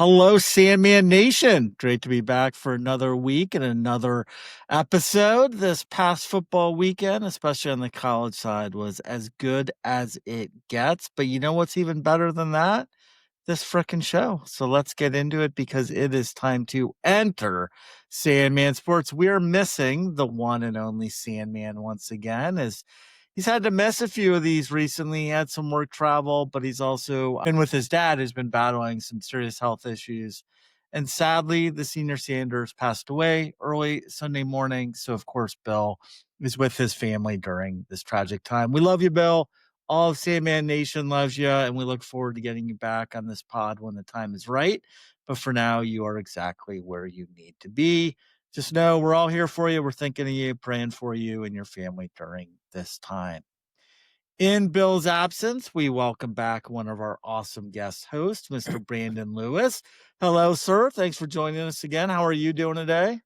Hello, Sandman Nation. Great to be back for another week and another episode. This past football weekend, especially on the college side, was as good as it gets. But you know what's even better than that? This frickin' show. So let's get into it because it is time to enter Sandman Sports. We're missing the one and only Sandman once again, as he's had to miss a few of these recently. He had some work travel, but he's also been with his dad, who's been battling some serious health issues. And sadly, the senior Sanders passed away early Sunday morning. So, of course, Bill is with his family during this tragic time. We love you, Bill. All of Sandman Nation loves you, and we look forward to getting you back on this pod when the time is right. But for now, you are exactly where you need to be. Just know we're all here for you. We're thinking of you, praying for you and your family during this time. In Bill's absence, we welcome back one of our awesome guest hosts, Mr. Brandon Lewis. Hello, sir. Thanks for joining us again. How are you doing today?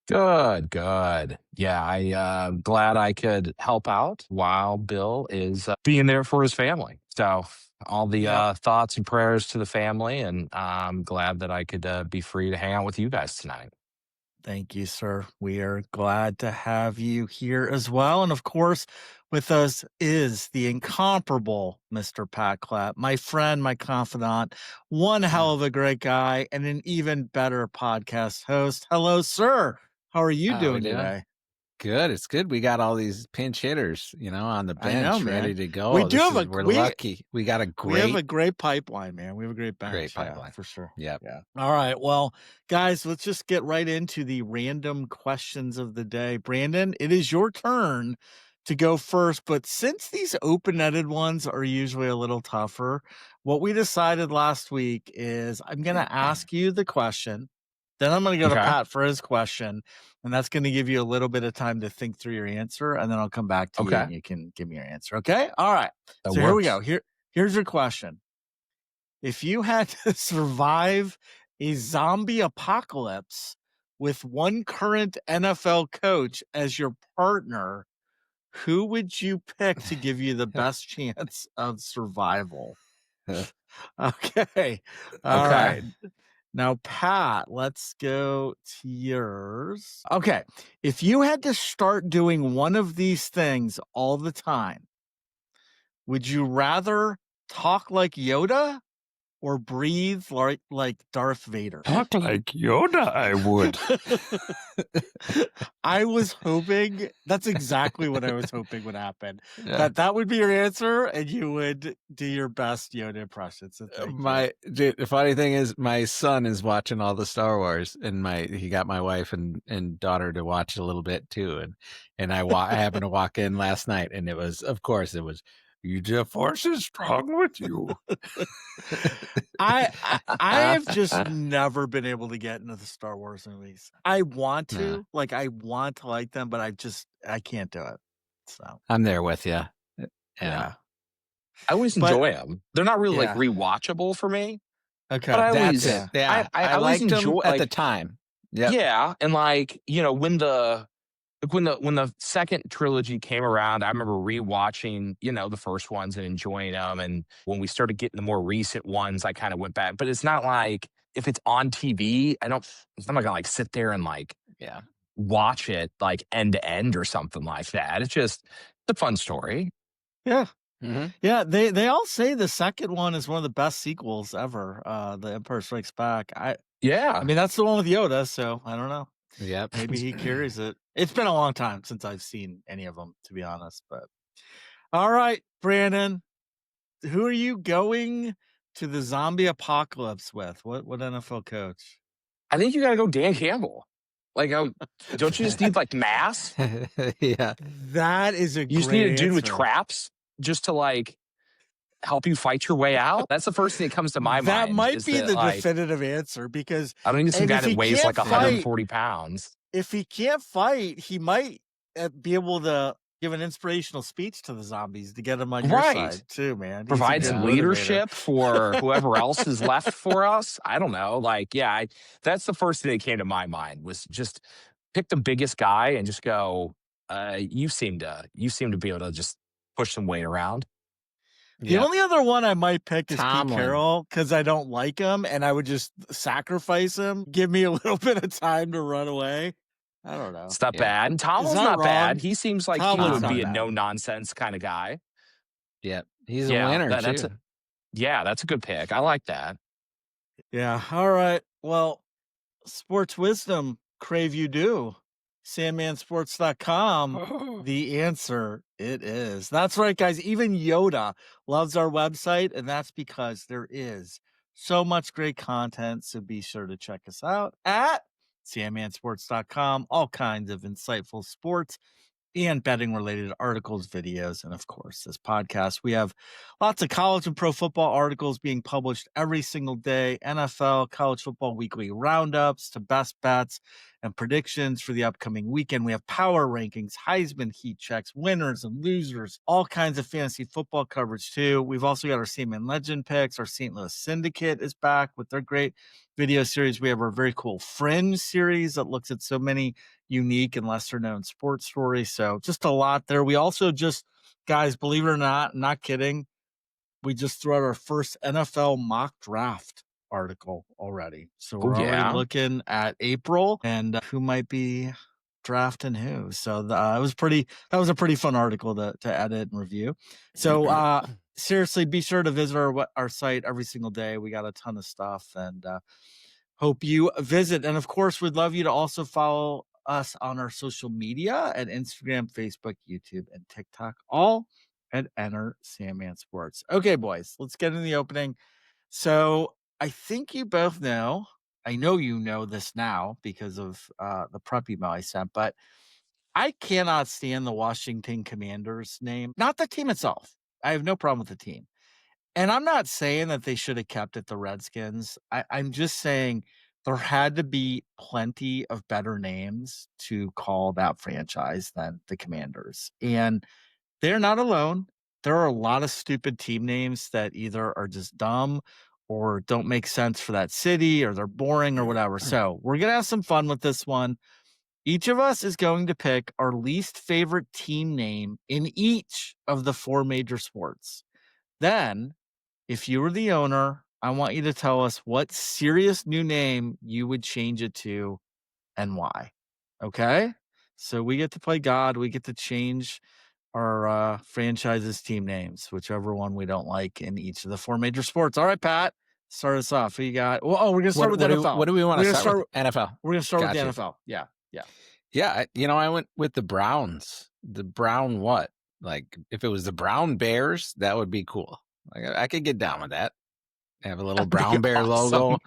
Good. Yeah, I'm glad I could help out while Bill is being there for his family. So all the thoughts and prayers to the family, and I'm glad that I could be free to hang out with you guys tonight. Thank you, sir. We are glad to have you here as well. And of course, with us is the incomparable Mr. Pat Clapp, my friend, my confidant, one hell of a great guy, and an even better podcast host. Hello, sir. How are you doing today? Good. It's good. We got all these pinch hitters, on the bench ready to go. We're lucky. We have a great pipeline, man. We have a great bench. Great pipeline. Yeah, for sure. Yeah. All right. Well, guys, let's just get right into the random questions of the day. Brandon, it is your turn to go first, but since these open-ended ones are usually a little tougher, what we decided last week is I'm going to ask you the question. Then I'm going to go to Pat for his question, and that's going to give you a little bit of time to think through your answer, and then I'll come back to you and you can give me your answer. Okay? All right. Here we go. Here's your question. If you had to survive a zombie apocalypse with one current NFL coach as your partner, who would you pick to give you the best chance of survival? Okay. All right. Now, Pat, let's go to yours. Okay. If you had to start doing one of these things all the time, would you rather talk like Yoda or breathe like Darth Vader? Talk like Yoda, I would. I was hoping, that's exactly what I was hoping would happen. Yeah. That would be your answer, and you would do your best Yoda impression. So the funny thing is, my son is watching all the Star Wars, and he got my wife and daughter to watch a little bit too, and I happened to walk in last night, and it was the force is strong with you. I have just never been able to get into the Star Wars movies. I want to, I want to like them, but I can't do it. So I'm there with you. Yeah. I always enjoy them. They're not really rewatchable for me. Okay. But I always enjoy them at the time. Yep. Yeah. And when the second trilogy came around, I remember rewatching, the first ones and enjoying them. And when we started getting the more recent ones, I kind of went back. But it's not like if it's on TV, I'm not gonna sit there and watch it end to end or something like that. It's a fun story. Yeah. Mm-hmm. Yeah, they all say the second one is one of the best sequels ever. The Empire Strikes Back. I mean, that's the one with Yoda, so I don't know. Yeah, maybe he carries it. It's been a long time since I've seen any of them, to be honest. But all right, Brandon, who are you going to the zombie apocalypse with? What NFL coach? I think you got to go Dan Campbell. Don't you just need mass? Yeah, that is a. You just need a dude with traps just to help you fight your way out. That's the first thing that comes to my mind. That might be the definitive answer, because I don't need some guy that weighs 140 pounds. If he can't fight, he might be able to give an inspirational speech to the zombies to get them on your side too, man. Provide some leadership for whoever else is left for us. I don't know. That's the first thing that came to my mind, was just pick the biggest guy and just go, you seem to be able to just push some weight around. The only other one I might pick is Pete Tomlin. Carroll because I don't like him and I would just sacrifice him. Give me a little bit of time to run away. I don't know. It's not Yeah. bad. And Tomlin's that not wrong? bad. He seems like Tomlin's he would not be a bad. no-nonsense kind of guy. Yeah. He's a winner, too. That's a good pick. I like that. Yeah. All right. Well, sports wisdom, crave you do. Sandmansports.com. The answer, it is. That's right, guys. Even Yoda loves our website, and that's because there is so much great content. So be sure to check us out at sandmansports.com. All kinds of insightful sports and betting related articles, videos, and of course, this podcast. We have lots of college and pro football articles being published every single day, NFL, college football weekly roundups to best bets and predictions for the upcoming weekend. We have power rankings, Heisman heat checks, winners and losers, all kinds of fantasy football coverage too. We've also got our Seaman Legend picks. Our St. Louis Syndicate is back with their great video series. We have our very cool Fringe series that looks at so many unique and lesser known sports stories. So just a lot there. We also just, guys, believe it or not kidding, we just threw out our first NFL mock draft article already. So we're already looking at April and who might be drafting who. So that was a pretty fun article to edit and review. So seriously, be sure to visit our site every single day. We got a ton of stuff and hope you visit. And of course, we'd love you to also follow us on our social media at Instagram, Facebook, YouTube, and TikTok, all at Enter Sandman Sports. Okay, boys, let's get in the opening. So I think you both know, I know you know this now because of the prep email I sent, but I cannot stand the Washington Commanders name, not the team itself. I have no problem with the team. And I'm not saying that they should have kept it the Redskins. I'm just saying there had to be plenty of better names to call that franchise than the Commanders. And they're not alone. There are a lot of stupid team names that either are just dumb or don't make sense for that city or they're boring or whatever. So we're going to have some fun with this one. Each of us is going to pick our least favorite team name in each of the four major sports. Then, if you were the owner, I want you to tell us what serious new name you would change it to and why. Okay? So we get to play God. We get to change our franchise's team names, whichever one we don't like in each of the four major sports. All right, Pat, start us off. Who you got? Well, we're going to start with NFL. What do we want to start with? NFL. We're going to start with the NFL. Yeah. Yeah, I went with the Browns. The Brown what? Like, if it was the Brown Bears, that would be cool. Like, I could get down with that. Have a little brown bear logo.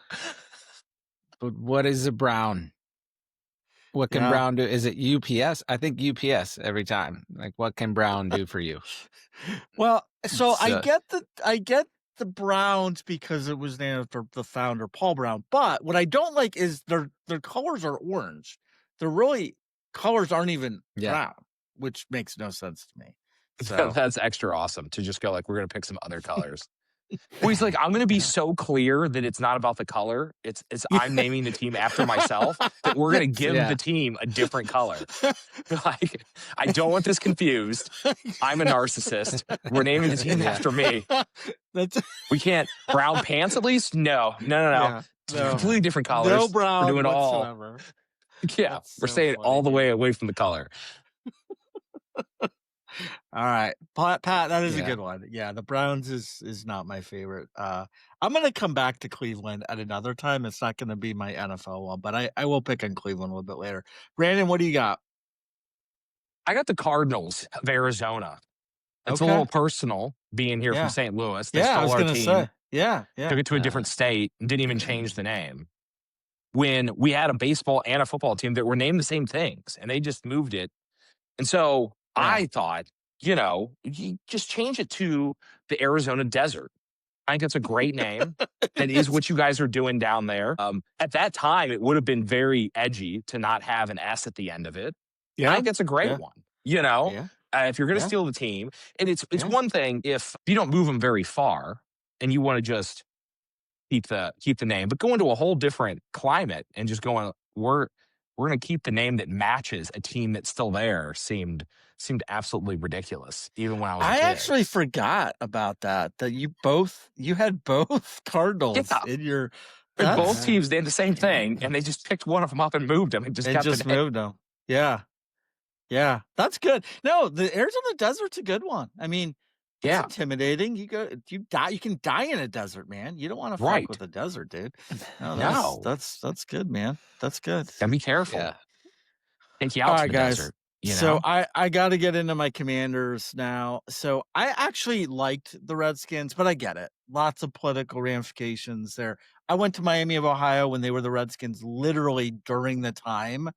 But what is a brown? What can Brown do? Is it UPS? I think UPS every time. Like, what can Brown do for you? Well, so I get the Browns because it was named after the founder, Paul Brown. But what I don't like is their colors are orange. Their colors aren't even brown, which makes no sense to me. So that's extra awesome to just go like, we're going to pick some other colors. Well, he's like, I'm going to be so clear that it's not about the color. It's I'm naming the team after myself, that we're going to give the team a different color. Like, I don't want this confused. I'm a narcissist. We're naming the team after me. We can't. Brown pants at least? No. Yeah, completely different colors. No brown we're doing whatsoever. Yeah, we're staying all the way away from the color. All right, Pat, that is a good one. Yeah, the Browns is not my favorite. I'm going to come back to Cleveland at another time. It's not going to be my NFL one, but I will pick on Cleveland a little bit later. Brandon, what do you got? I got the Cardinals of Arizona. It's a little personal being here from St. Louis. They stole our team. Took it to a different state and didn't even change the name. When we had a baseball and a football team that were named the same things, and they just moved it. And so I thought, you just change it to the Arizona Desert. I think it's a great name. That is what you guys are doing down there. At that time, it would have been very edgy to not have an S at the end of it. I think it's a great one. If you're going to steal the team, and it's one thing if you don't move them very far and you want to just keep the name, but go into a whole different climate and just going, we're going to keep the name that matches a team that's still there seemed seemed absolutely ridiculous, even when I was a I kid. actually forgot about that you had both Cardinals Yeah. in your And both that's teams did the same thing, and they just picked one of them up and moved them and just and kept the just name. moved them. Yeah. Yeah. That's good. No, the Arizona Desert's a good one. I mean, it's Yeah. intimidating. You can die in a desert, man. You don't want to fuck Right. with a desert, dude. No, No. that's good, man. That's good. And be careful. Yeah. Take you All out to right, the guys. desert, you So know? I got to get into my Commanders now. So I actually liked the Redskins, but I get it. Lots of political ramifications there. I went to Miami of Ohio when they were the Redskins, literally during the time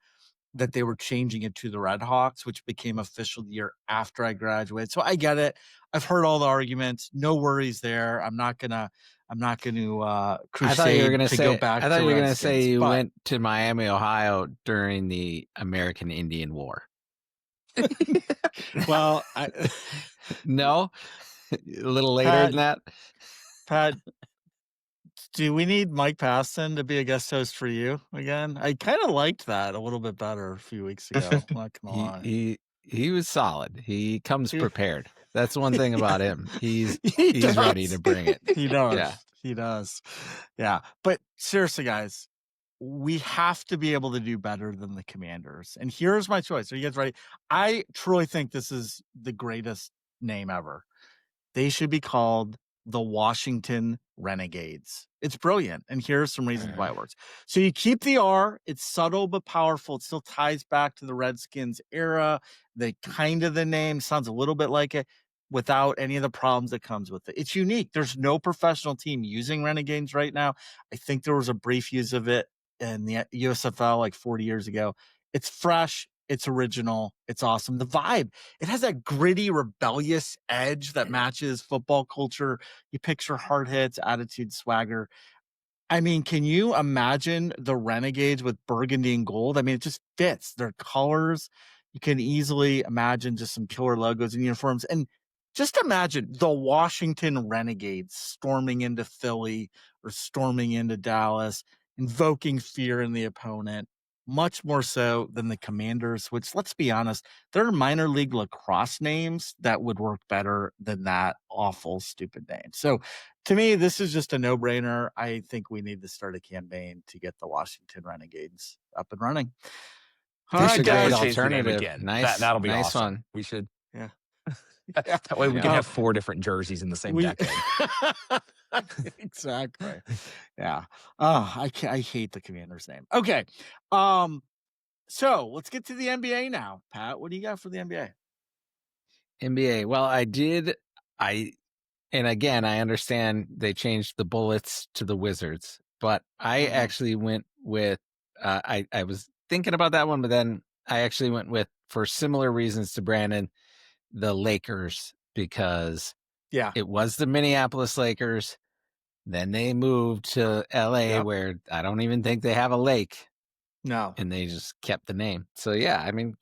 that they were changing it to the Red Hawks, which became official the year after I graduated. So I get it. I've heard all the arguments. No worries there. I'm not gonna crusade I thought you were gonna to say. go back I thought to you were gonna Redskins, say you but went to Miami, Ohio during the American Indian War. well, No, a little later Pat, than that. Pat, do we need Mike Paston to be a guest host for you again? I kind of liked that a little bit better a few weeks ago. I'm not gonna lie. He was solid. He comes He- prepared. That's one thing about him. He's does. ready to bring it. He does. Yeah. He does. Yeah. But seriously, guys, we have to be able to do better than the Commanders. And here's my choice. Are you guys ready? I truly think this is the greatest name ever. They should be called the Washington Renegades. It's brilliant. And here's some reasons why it works. So you keep the R, it's subtle but powerful. It still ties back to the Redskins era. The name sounds a little bit like it without any of the problems that comes with it. It's unique. There's no professional team using Renegades right now. I think there was a brief use of it in the USFL like 40 years ago. It's fresh. It's original. It's awesome. The vibe, it has that gritty, rebellious edge that matches football culture. You picture hard hits, attitude, swagger. I mean, can you imagine the Renegades with burgundy and gold? I mean, it just fits their colors. You can easily imagine just some killer logos and uniforms. And just imagine the Washington Renegades storming into Philly or storming into Dallas, invoking fear in the opponent, much more so than the Commanders, which, let's be honest, there are minor league lacrosse names that would work better than that awful, stupid name. So to me, this is just a no-brainer. I think we need to start a campaign to get the Washington Renegades up and running. All That's right, a great guys. Change the name alternative. again. Nice. That'll be nice awesome. one. We should. Yeah. That way we Yeah. can have 4 different jerseys in the same decade. Exactly. Yeah. Oh, I hate the Commander's name. Okay. So let's get to the NBA now. Pat, what do you got for the NBA? NBA. Well, and again, I understand they changed the Bullets to the Wizards, but I actually went with, I was thinking about that one, but then I actually went with, for similar reasons to Brandon, the Lakers, because it was the Minneapolis Lakers. Then they moved to LA, where I don't even think they have a lake. No. And they just kept the name. So yeah, I mean,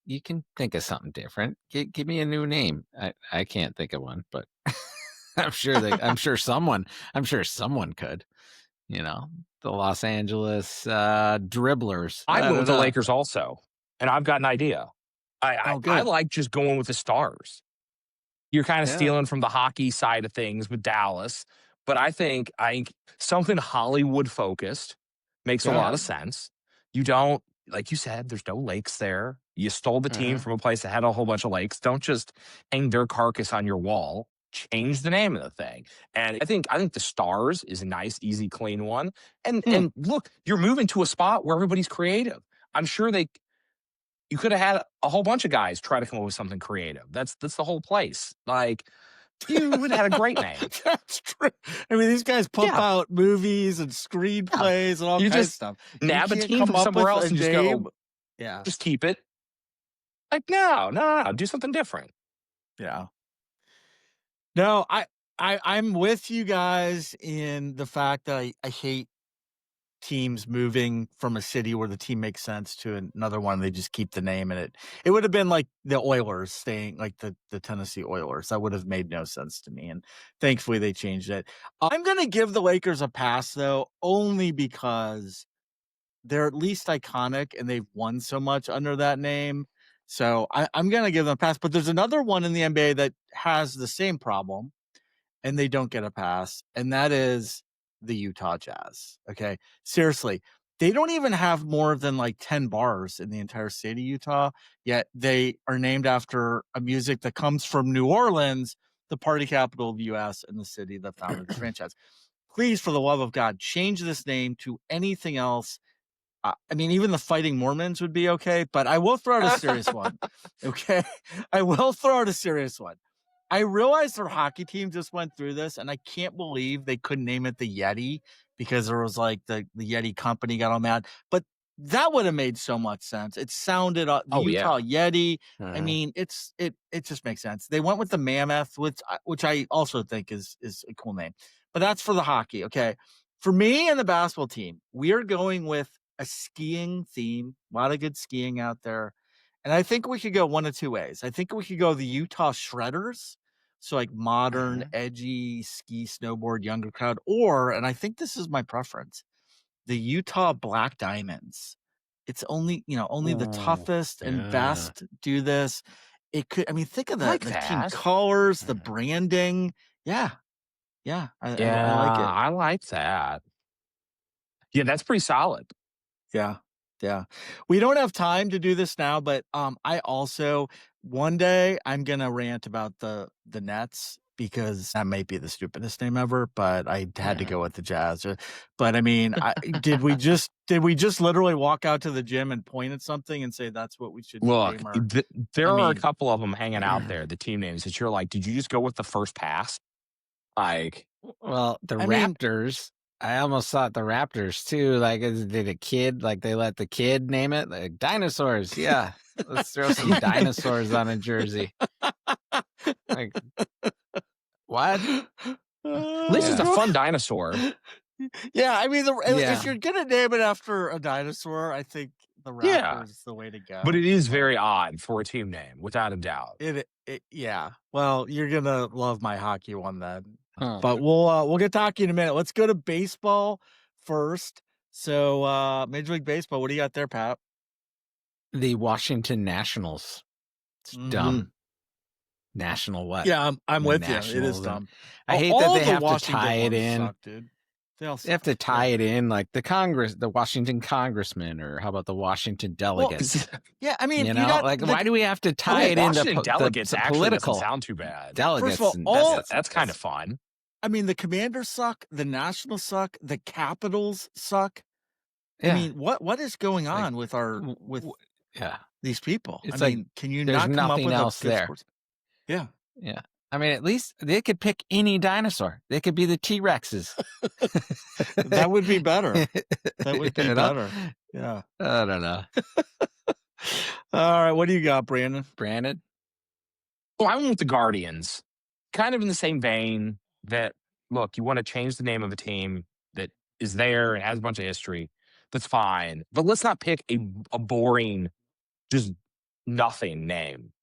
you can think of something different. Give me a new name. I can't think of one, but I'm sure someone could. You know, the Los Angeles Dribblers. I went with the Lakers also, and I've got an idea. I like just going with the Stars. You're kind of stealing from the hockey side of things with Dallas, but I think something Hollywood focused makes a lot of sense. You don't, like you said, there's no lakes there. You stole the team from a place that had a whole bunch of lakes. Don't just hang their carcass on your wall. Change the name of the thing. And I think the Stars is a nice, easy, clean one. And look, you're moving to a spot where everybody's creative. I'm sure you could have had a whole bunch of guys try to come up with something creative. That's the whole place. Like, you would have had a great name. That's true. I mean, these guys pump out movies and screenplays and all kinds of stuff. Nab a team from somewhere else and just go, just keep it. Like, no, do something different. Yeah. No, I'm with you guys in the fact that I hate teams moving from a city where the team makes sense to another one. They just keep the name in it. It would have been like the Oilers staying, like the Tennessee Oilers. That would have made no sense to me. And thankfully they changed it. I'm going to give the Lakers a pass though, only because they're at least iconic and they've won so much under that name So I'm going to give them a pass. But there's another one in the NBA that has the same problem, and they don't get a pass, and that is the Utah Jazz. Okay, seriously, they don't even have more than like 10 bars in the entire state of Utah, yet they are named after a music that comes from New Orleans, the party capital of the U.S. and the city that founded the franchise. Please, for the love of God, change this name to anything else. I mean, even the Fighting Mormons would be okay, but I will throw out a serious one. Okay, I will throw out a serious one. I realized their hockey team just went through this, and I can't believe they couldn't name it the Yeti because there was like the Yeti company got all mad. But that would have made so much sense. It sounded the Utah Yeti. I mean, it just makes sense. They went with the Mammoth, which I also think is a cool name. But that's for the hockey. Okay, for me and the basketball team, we are going with a skiing theme. A lot of good skiing out there. And I think we could go one of two ways. I think we could go the Utah Shredders, so like modern, edgy ski, snowboard, younger crowd, or, and I think this is my preference, the Utah Black Diamonds. It's only the toughest and best do this. It could, I mean, think of the team colors, the branding. Yeah. I like it. I like that. Yeah, that's pretty solid. Yeah. We don't have time to do this now, but I also one day I'm gonna rant about the Nets because that might be the stupidest name ever, but I had to go with the Jazz. But I mean, did we just literally walk out to the gym and point at something and say that's what we should Look, name our? there are a couple of them hanging out there, the team names that you're like, did you just go with the first pass? Like, well, the Raptors. I almost thought the Raptors too. Like, did a kid, like they let the kid name it? Like dinosaurs. Yeah. Let's throw some dinosaurs on a jersey. Like, what? This is a fun dinosaur. Yeah, I mean, if you're gonna name it after a dinosaur, I think the Raptors is the way to go. But it is very odd for a team name, without a doubt. Yeah. Well, you're gonna love my hockey one then. But we'll get to hockey in a minute. Let's go to baseball first. So Major League Baseball, what do you got there, Pat? The Washington Nationals. It's dumb. National what? Yeah, I'm with you. It is dumb. I hate that they have to tie it in. Suck, dude. They have to tie it in like the Washington congressman, or how about the Washington delegates? Well, yeah, I mean, why do we have to tie it into Washington delegates? The actually political doesn't sound too bad. Delegates. First of all, that's kind of fun. I mean, the Commanders suck. The Nationals suck. The Capitals suck. Yeah. I mean, what is going on with these people? It's can you there's not come nothing up with else there? Yeah. I mean, at least they could pick any dinosaur. They could be the T-Rexes. That would be better. That would be better. Yeah. I don't know. All right. What do you got, Brandon? Well, I went with the Guardians. Kind of in the same vein that, look, you want to change the name of a team that is there and has a bunch of history. That's fine. But let's not pick a boring, just nothing name.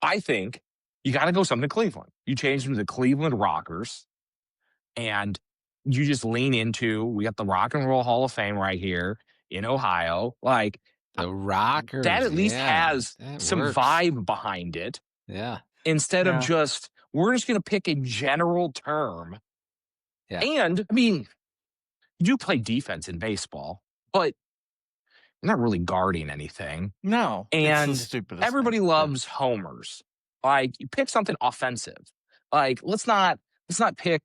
I think you got to go something Cleveland. You change them to the Cleveland Rockers, and you just lean into, we got the Rock and Roll Hall of Fame right here in Ohio. Like, the Rockers. That at least has some vibe behind it. Yeah. Instead of just, we're just going to pick a general term. Yeah. And, I mean, you do play defense in baseball, but you're not really guarding anything. No. And everybody loves homers. Like, you pick something offensive. Like, let's not pick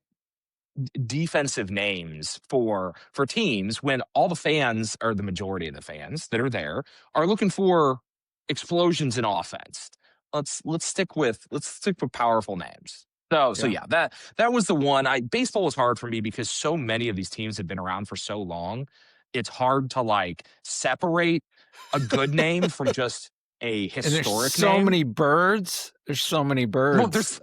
defensive names for teams when all the fans, or the majority of the fans that are there, are looking for explosions in offense. Let's stick with powerful names. So yeah, that was the one. Baseball was hard for me because so many of these teams have been around for so long. It's hard to like separate a good name from just a historic name. There's so many birds. There's so many birds.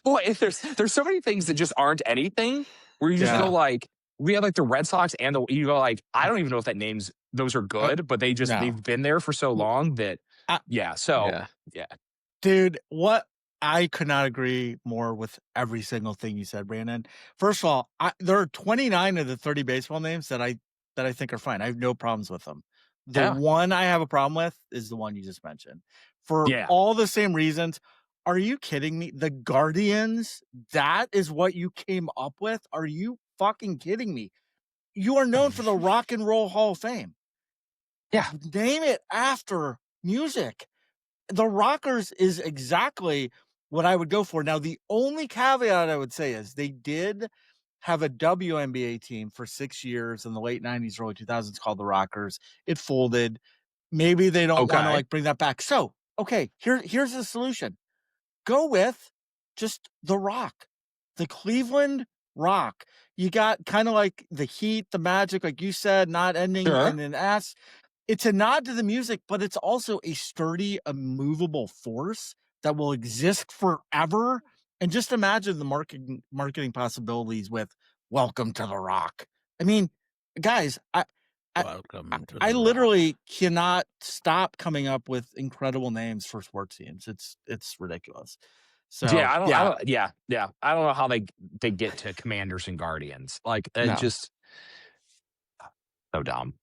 Well, there's so many things that just aren't anything, where you just go like, we have like the Red Sox and you go like, I don't even know if those are good, but they've been there for so long that Dude, what I could not agree more with every single thing you said, Brandon. First of all, there are 29 of the 30 baseball names that I think are fine. I have no problems with them. The Yeah. one I have a problem with is the one you just mentioned. For Yeah. all the same reasons. Are you kidding me? The Guardians, that is what you came up with? Are you fucking kidding me? You are known for the Rock and Roll Hall of Fame. Yeah. Name it after music. The Rockers is exactly what I would go for. Now, the only caveat I would say is they did have a WNBA team for 6 years in the late 90s, early 2000s called the Rockers. It folded. Maybe they don't want to Okay. like bring that back. So, okay, here's the solution. Go with just the Rock, the Cleveland Rock. You got kind of like the Heat, the Magic, like you said, not ending Sure. in an S. It's a nod to the music, but it's also a sturdy, immovable force that will exist forever. And just imagine the marketing possibilities with "Welcome to the Rock." I mean, guys, Welcome to I the literally cannot stop coming up with incredible names for sports teams. It's ridiculous. So Yeah, I don't. Yeah. I don't know how they get to Commanders and Guardians. Like, No. just so dumb.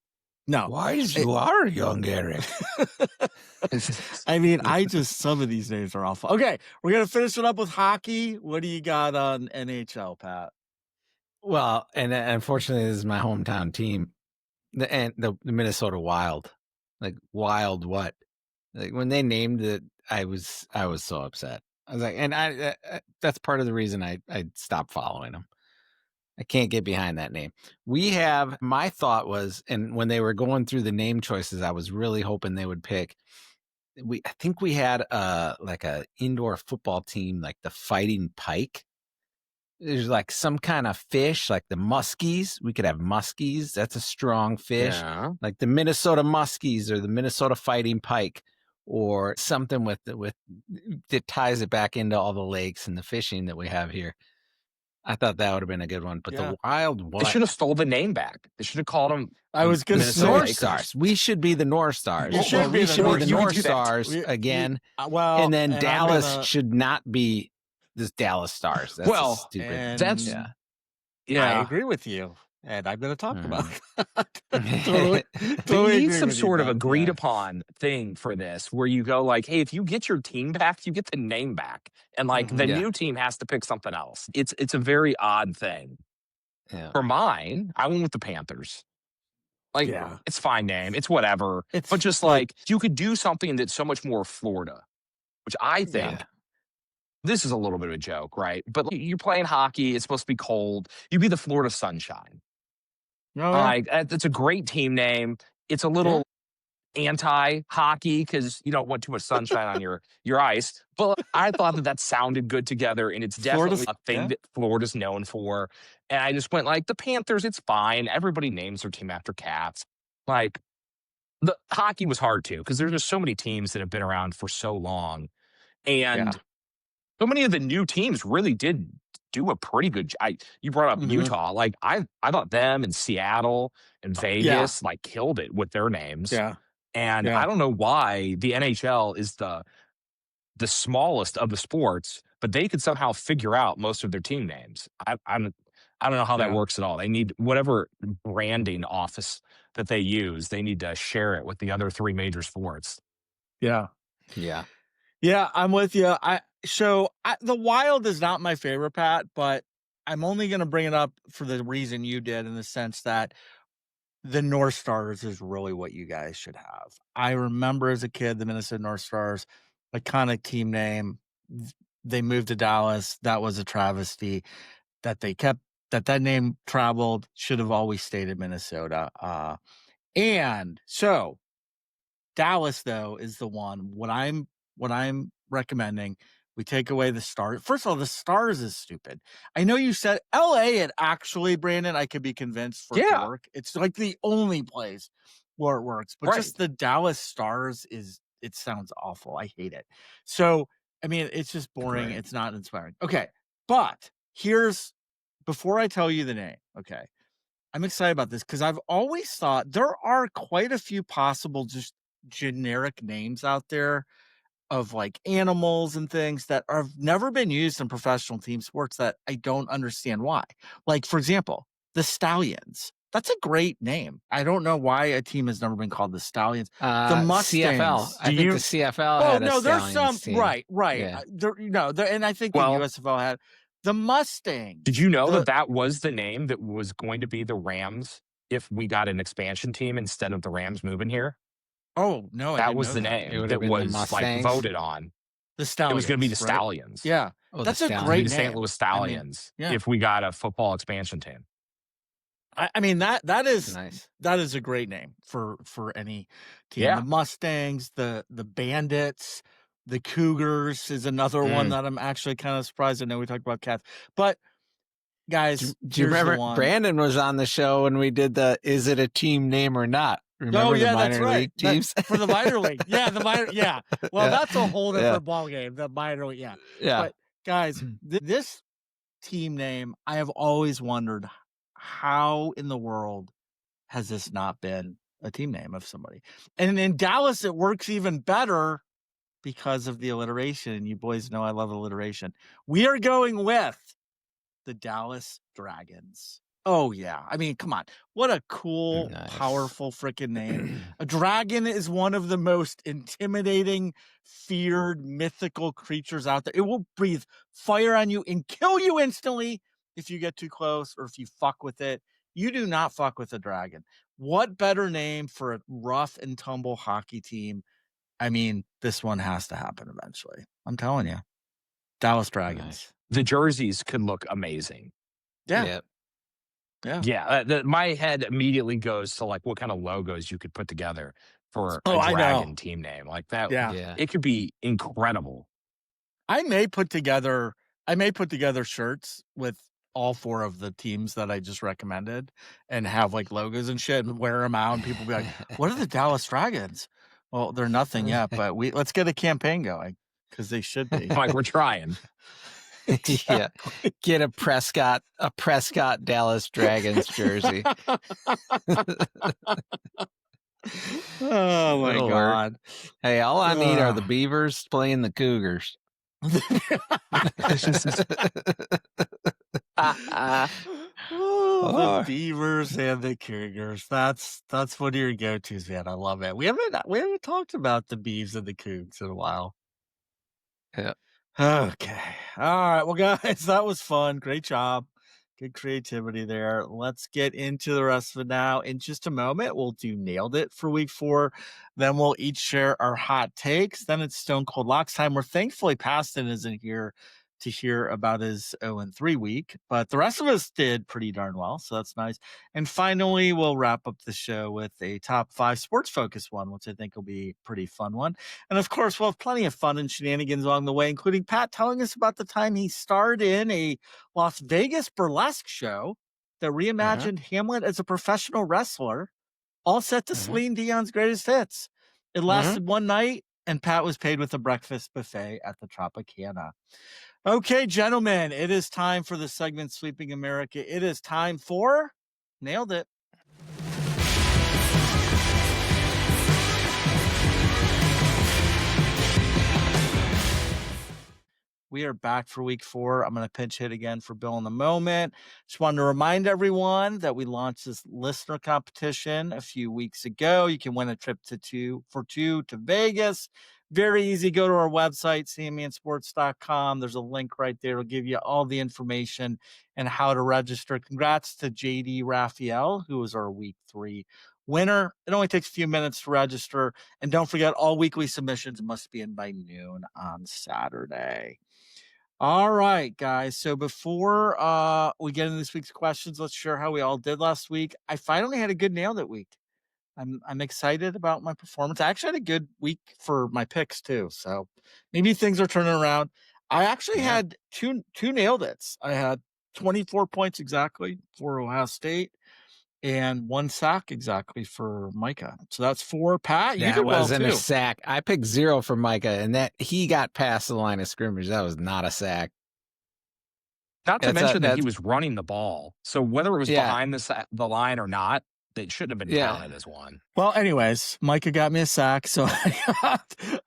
no. Wise you are, young Eric. I mean, some of these names are awful. Okay, we're gonna finish it up with hockey. What do you got on NHL, Pat? Well, and unfortunately, this is my hometown team, the Minnesota Wild. Like Wild, what? Like when they named it, I was so upset. I was like, and I that's part of the reason I stopped following them. I can't get behind that name. My thought was, and when they were going through the name choices, I was really hoping they would pick. I think we had like a indoor football team, like the Fighting Pike. There's like some kind of fish, like the muskies. We could have muskies. That's a strong fish. Yeah. Like the Minnesota muskies or the Minnesota Fighting Pike, or something with that ties it back into all the lakes and the fishing that we have here. I thought that would have been a good one, but Yeah. the Wild They what? should have stole the name back. They should have called them. I was gonna The say North Lakers. Stars. We should be the North Stars. You should be we the should North be the Stars. North You can do that. Stars again. Well, and then I'm Dallas gonna- should not be the Dallas Stars. That's Well, a stupid. and That's yeah. I yeah. agree with you, and I'm going to talk Mhm. about that. totally They agree need some with you, sort of Doug. agreed Yeah. upon thing for this, where you go like, hey, if you get your team back, you get the name back, and like the Yeah. new team has to pick something else. It's a very odd thing. Yeah. For mine, I went with the Panthers. Like, Yeah. it's fine name, it's whatever. It's But just like you could do something that's so much more Florida, which I think Yeah. this is a little bit of a joke, right? But you're playing hockey, it's supposed to be cold. You'd be the Florida Sunshine. Oh, yeah. Like, it's a great team name. It's a little anti-hockey because you don't want too much sunshine on your ice. But I thought that sounded good together, and it's definitely Florida's- a thing that Florida's known for. And I just went like, the Panthers, it's fine. Everybody names their team after cats. Like, the hockey was hard too because there's just so many teams that have been around for so long. And so many of the new teams really did do a pretty good job. You brought up Mhm. Utah. Like, I thought them and Seattle and Vegas like killed it with their names. Yeah. And Yeah. I don't know why the NHL is the smallest of the sports, but they could somehow figure out most of their team names. I don't know how that Yeah. works at all. They need whatever branding office that they use. They need to share it with the other three major sports. Yeah. Yeah. Yeah, I'm with you. The Wild is not my favorite, Pat, but I'm only going to bring it up for the reason you did, in the sense that the North Stars is really what you guys should have. I remember as a kid, the Minnesota North Stars, iconic team name. They moved to Dallas. That was a travesty that they kept. That name traveled. Should have always stayed in Minnesota. And so Dallas, though, is the one. What I'm recommending, we take away the Stars. First of all, the Stars is stupid. I know you said LA, it actually, Brandon, I could be convinced for it to work. It's like the only place where it works. But just the Dallas Stars it sounds awful. I hate it. So, I mean, it's just boring. Right. It's not inspiring. Okay. But before I tell you the name, okay, I'm excited about this because I've always thought there are quite a few possible just generic names out there of like animals and things that have never been used in professional team sports that I don't understand why. Like, for example, the Stallions. That's a great name. I don't know why a team has never been called the Stallions. The Mustangs. CFL. I think the CFL had a there's Stallions some team. right. Yeah. And I think Well, the USFL had the Mustangs. Did you know that was the name that was going to be the Rams if we got an expansion team instead of the Rams moving here? Oh no, That was the name that was like voted on. The Stallions. It was going to be the right? Stallions. Yeah, that's a great name. The St. Louis Stallions. If we got a football expansion team. I mean that is nice. That is a great name for any team. Yeah. The Mustangs, the Bandits, the Cougars is another one that I'm actually kind of surprised. I know we talked about Cats, but guys, do you remember Brandon was on the show when we did the "Is it a team name or not"? Remember the minor league teams for the minor league? Yeah, the minor. Yeah, well, that's a whole different ball game. The minor league. Yeah, yeah. But guys, this team name, I have always wondered how in the world has this not been a team name of somebody? And in Dallas, it works even better because of the alliteration. You boys know I love alliteration. We are going with the Dallas Dragons. Oh, yeah. I mean, come on. What a cool, powerful freaking name. A dragon is one of the most intimidating, feared, mythical creatures out there. It will breathe fire on you and kill you instantly if you get too close or if you fuck with it. You do not fuck with a dragon. What better name for a rough and tumble hockey team? I mean, this one has to happen eventually. I'm telling you. Dallas Dragons. Nice. The jerseys could look amazing. Yeah. Yeah. My head immediately goes to like what kind of logos you could put together for a dragon team name like that. Yeah. It could be incredible. I may put together shirts with all four of the teams that I just recommended and have like logos and shit and wear them out and people be like, what are the Dallas Dragons? Well, they're nothing yet, but let's get a campaign going because they should be. Like we're trying. Yeah. Get a Prescott Dallas Dragons jersey. Oh my God. Hey, all I need are the Beavers playing the Cougars. The Beavers and the Cougars. That's one of your go-tos, man. I love it. We haven't talked about the Beavs and the Cougs in a while. Yeah. Okay. All right. Well, guys, that was fun. Great job. Good creativity there. Let's get into the rest of it now. In just a moment, we'll do Nailed It for week 4. Then we'll each share our hot takes. Then it's Stone Cold Locks time, where thankfully Paston isn't here to hear about his 0-3 week, but the rest of us did pretty darn well, so that's nice. And finally, we'll wrap up the show with a top 5 sports focused one, which I think will be a pretty fun one. And of course, we'll have plenty of fun and shenanigans along the way, including Pat telling us about the time he starred in a Las Vegas burlesque show that reimagined Hamlet as a professional wrestler, all set to Celine Dion's greatest hits. It lasted one night, and Pat was paid with a breakfast buffet at the Tropicana. Okay, gentlemen, it is time for the segment Sweeping America. It is time for Nailed It. We are back for week 4. I'm going to pinch hit again for Bill in the moment. Just wanted to remind everyone that we launched this listener competition a few weeks ago. You can win a trip to 2 to Vegas. Very easy. Go to our website, cmansports.com. There's a link right there. It'll give you all the information and how to register. Congrats to JD Raphael, who was our week 3 winner. It only takes a few minutes to register. And don't forget, all weekly submissions must be in by noon on Saturday. All right, guys. So before we get into this week's questions, let's share how we all did last week. I finally had a good Nailed It week. I'm excited about my performance. I actually had a good week for my picks too. So maybe things are turning around. I actually had two Nailed It's. I had 24 points exactly for Ohio State and 1 sack exactly for Micah. So that's 4. Pat, you did well wasn't too. a sack. I picked 0 for Micah, and that he got past the line of scrimmage. That was not a sack. Not to mention that he was running the ball. So whether it was behind the line or not, they shouldn't have been counted as one. Well, anyways, Micah got me a sack, so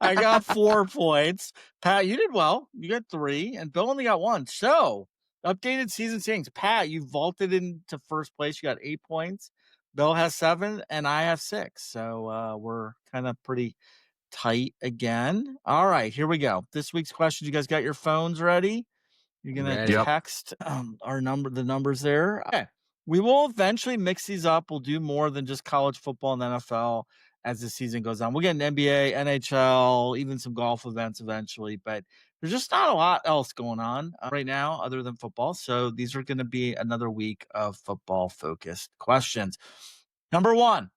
I got 4 points. Pat, you did well. You got 3, and Bill only got 1. So Updated season standings. Pat, you vaulted into first place. You got 8 points. Bill has 7, and I have 6. So we're kind of pretty tight again. All right, here we go. This week's questions. You guys got your phones ready? You're gonna text the numbers there. Okay. We will eventually mix these up. We'll do more than just college football and NFL as the season goes on. We'll get an NBA, NHL, even some golf events eventually, but there's just not a lot else going on right now other than football. So these are going to be another week of football focused questions. Number 1,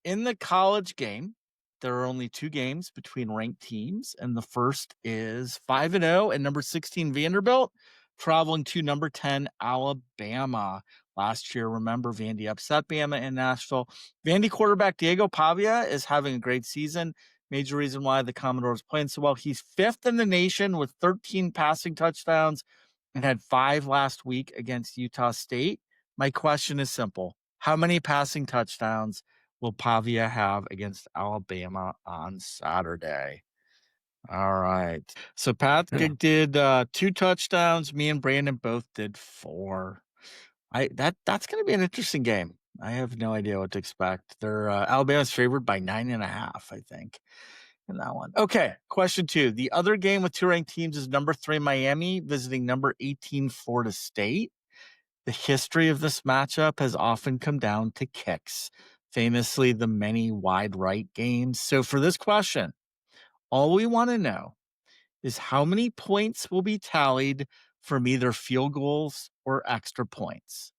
in the college game, there are only 2 games between ranked teams, and the first is 5-0 and number 16 Vanderbilt traveling to number 10 Alabama. Last year, remember, Vandy upset Bama in Nashville. Vandy quarterback Diego Pavia is having a great season. Major reason why the Commodores playing so well. He's 5th in the nation with 13 passing touchdowns and had 5 last week against Utah State. My question is simple. How many passing touchdowns will Pavia have against Alabama on Saturday? All right. So Pat did 2 touchdowns. Me and Brandon both did 4. That's going to be an interesting game. I have no idea what to expect. They're Alabama's favored by 9.5, I think, in that one. Okay. Question 2. The other game with 2 ranked teams is number 3 Miami visiting number 18 Florida State. The history of this matchup has often come down to kicks, famously the many wide right games. So for this question, all we want to know is how many points will be tallied from either field goals or extra points.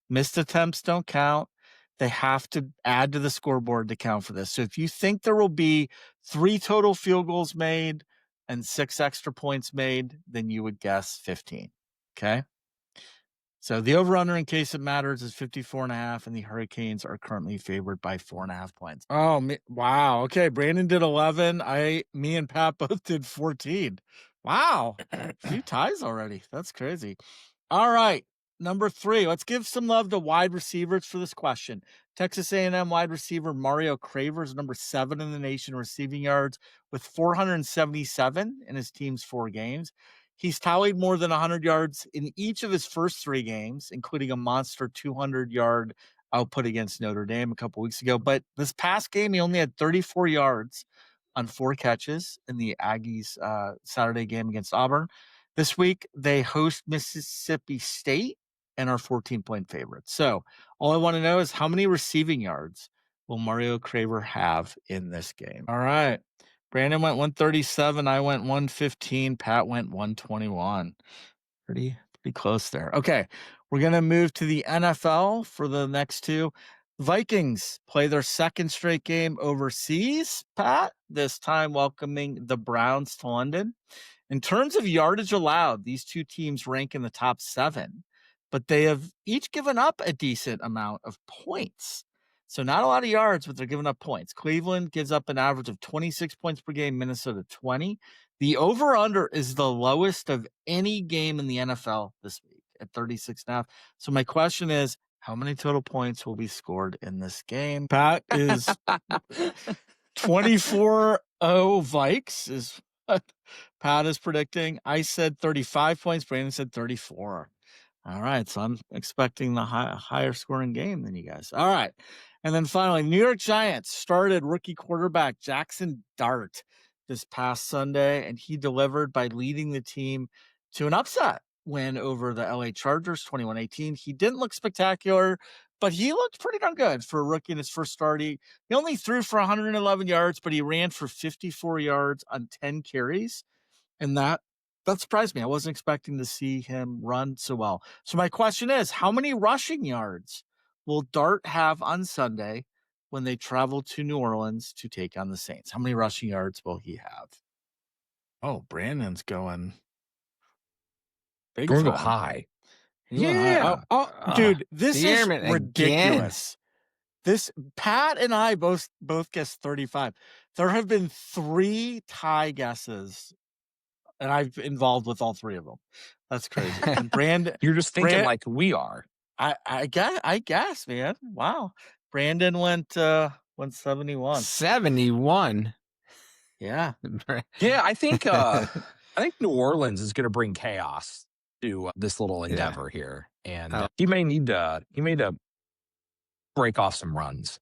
Missed attempts don't count. They have to add to the scoreboard to count for this. So if you think there will be 3 total field goals made and 6 extra points made, then you would guess 15. Okay. So the over-under, in case it matters, is 54.5, and the Hurricanes are currently favored by 4.5 points. Oh, wow. Okay, Brandon did 11. Me and Pat both did 14. Wow. A few ties already. That's crazy. All right. Number 3, let's give some love to wide receivers for this question. Texas A&M wide receiver Mario Craver is number 7 in the nation receiving yards with 477 in his team's 4 games. He's tallied more than 100 yards in each of his first 3 games, including a monster 200-yard output against Notre Dame a couple weeks ago. But this past game, he only had 34 yards on 4 catches in the Aggies' Saturday game against Auburn. This week, they host Mississippi State and are 14-point favorites. So all I want to know is how many receiving yards will Mario Craver have in this game? All right. Brandon went 137. I went 115. Pat went 121. Pretty close there. Okay. We're going to move to the NFL for the next 2. Vikings play their 2nd straight game overseas, Pat, this time welcoming the Browns to London. In terms of yardage allowed, these 2 teams rank in the top 7, but they have each given up a decent amount of points. So not a lot of yards, but they're giving up points. Cleveland gives up an average of 26 points per game, Minnesota 20. The over-under is the lowest of any game in the NFL this week at 36.5. So my question is, how many total points will be scored in this game? Pat is 24-0 Vikes is what Pat is predicting. I said 35 points. Brandon said 34. All right. So I'm expecting the higher scoring game than you guys. All right. And then finally, New York Giants started rookie quarterback Jackson Dart this past Sunday, and he delivered by leading the team to an upset win over the LA Chargers 21-18. He didn't look spectacular, but he looked pretty darn good for a rookie in his first start. He only threw for 111 yards, but he ran for 54 yards on 10 carries. And that surprised me. I wasn't expecting to see him run so well. So my question is, how many rushing yards will Dart have on Sunday when they travel to New Orleans to take on the Saints? How many rushing yards will he have? Oh, Brandon's going big time. Go high. Yeah. Dude, this is ridiculous. This Pat and I both guessed 35. There have been 3 tie guesses, and I've involved with all 3 of them. That's crazy. And Brandon, you're just thinking like we are. I guess, man. Wow. Brandon went 71. 71. Yeah. Yeah, I think New Orleans is going to bring chaos to this little endeavor here, and Oh. he may need to break off some runs.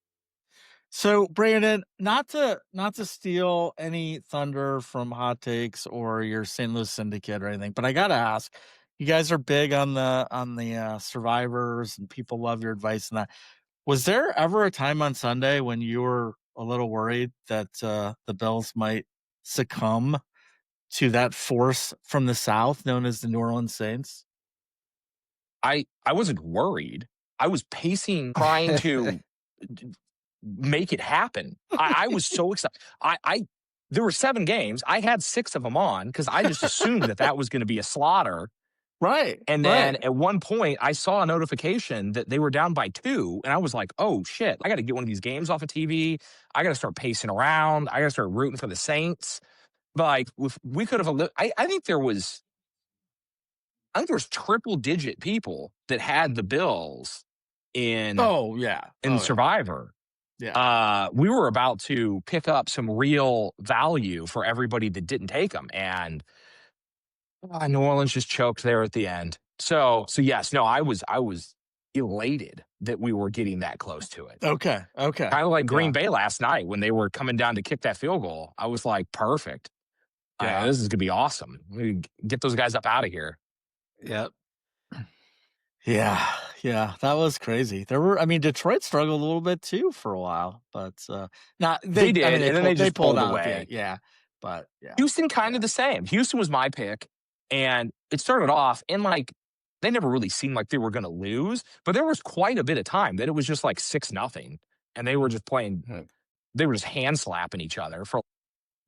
So, Brandon, not to steal any thunder from Hot Takes or your St. Louis Syndicate or anything, but I gotta ask, you guys are big on the survivors, and people love your advice and that. Was there ever a time on Sunday when you were a little worried that the Bills might succumb to that force from the South known as the New Orleans Saints? I wasn't worried. I was pacing, trying to make it happen. I was so excited. There were 7 games. I had 6 of them on because I just assumed that was going to be a slaughter. Right. And then at one point, I saw a notification that they were down by 2, and I was like, "Oh shit! I got to get one of these games off of TV. I got to start pacing around. I got to start rooting for the Saints." But like, if we could have, I think there was triple digit people that had the Bills in Survivor. Yeah. We were about to pick up some real value for everybody that didn't take them, and New Orleans just choked there at the end. So yes, no, I was elated that we were getting that close to it. Okay. Kind of like Green Bay last night when they were coming down to kick that field goal. I was like, perfect. Yeah. This is gonna be awesome. We get those guys up out of here. Yep. Yeah, that was crazy. Detroit struggled a little bit too for a while, but they did, and then they just pulled out away. But Houston kind of the same. Houston was my pick, and it started off and like they never really seemed like they were going to lose, but there was quite a bit of time that it was just like 6-0, and they were just playing. They were just hand slapping each other for a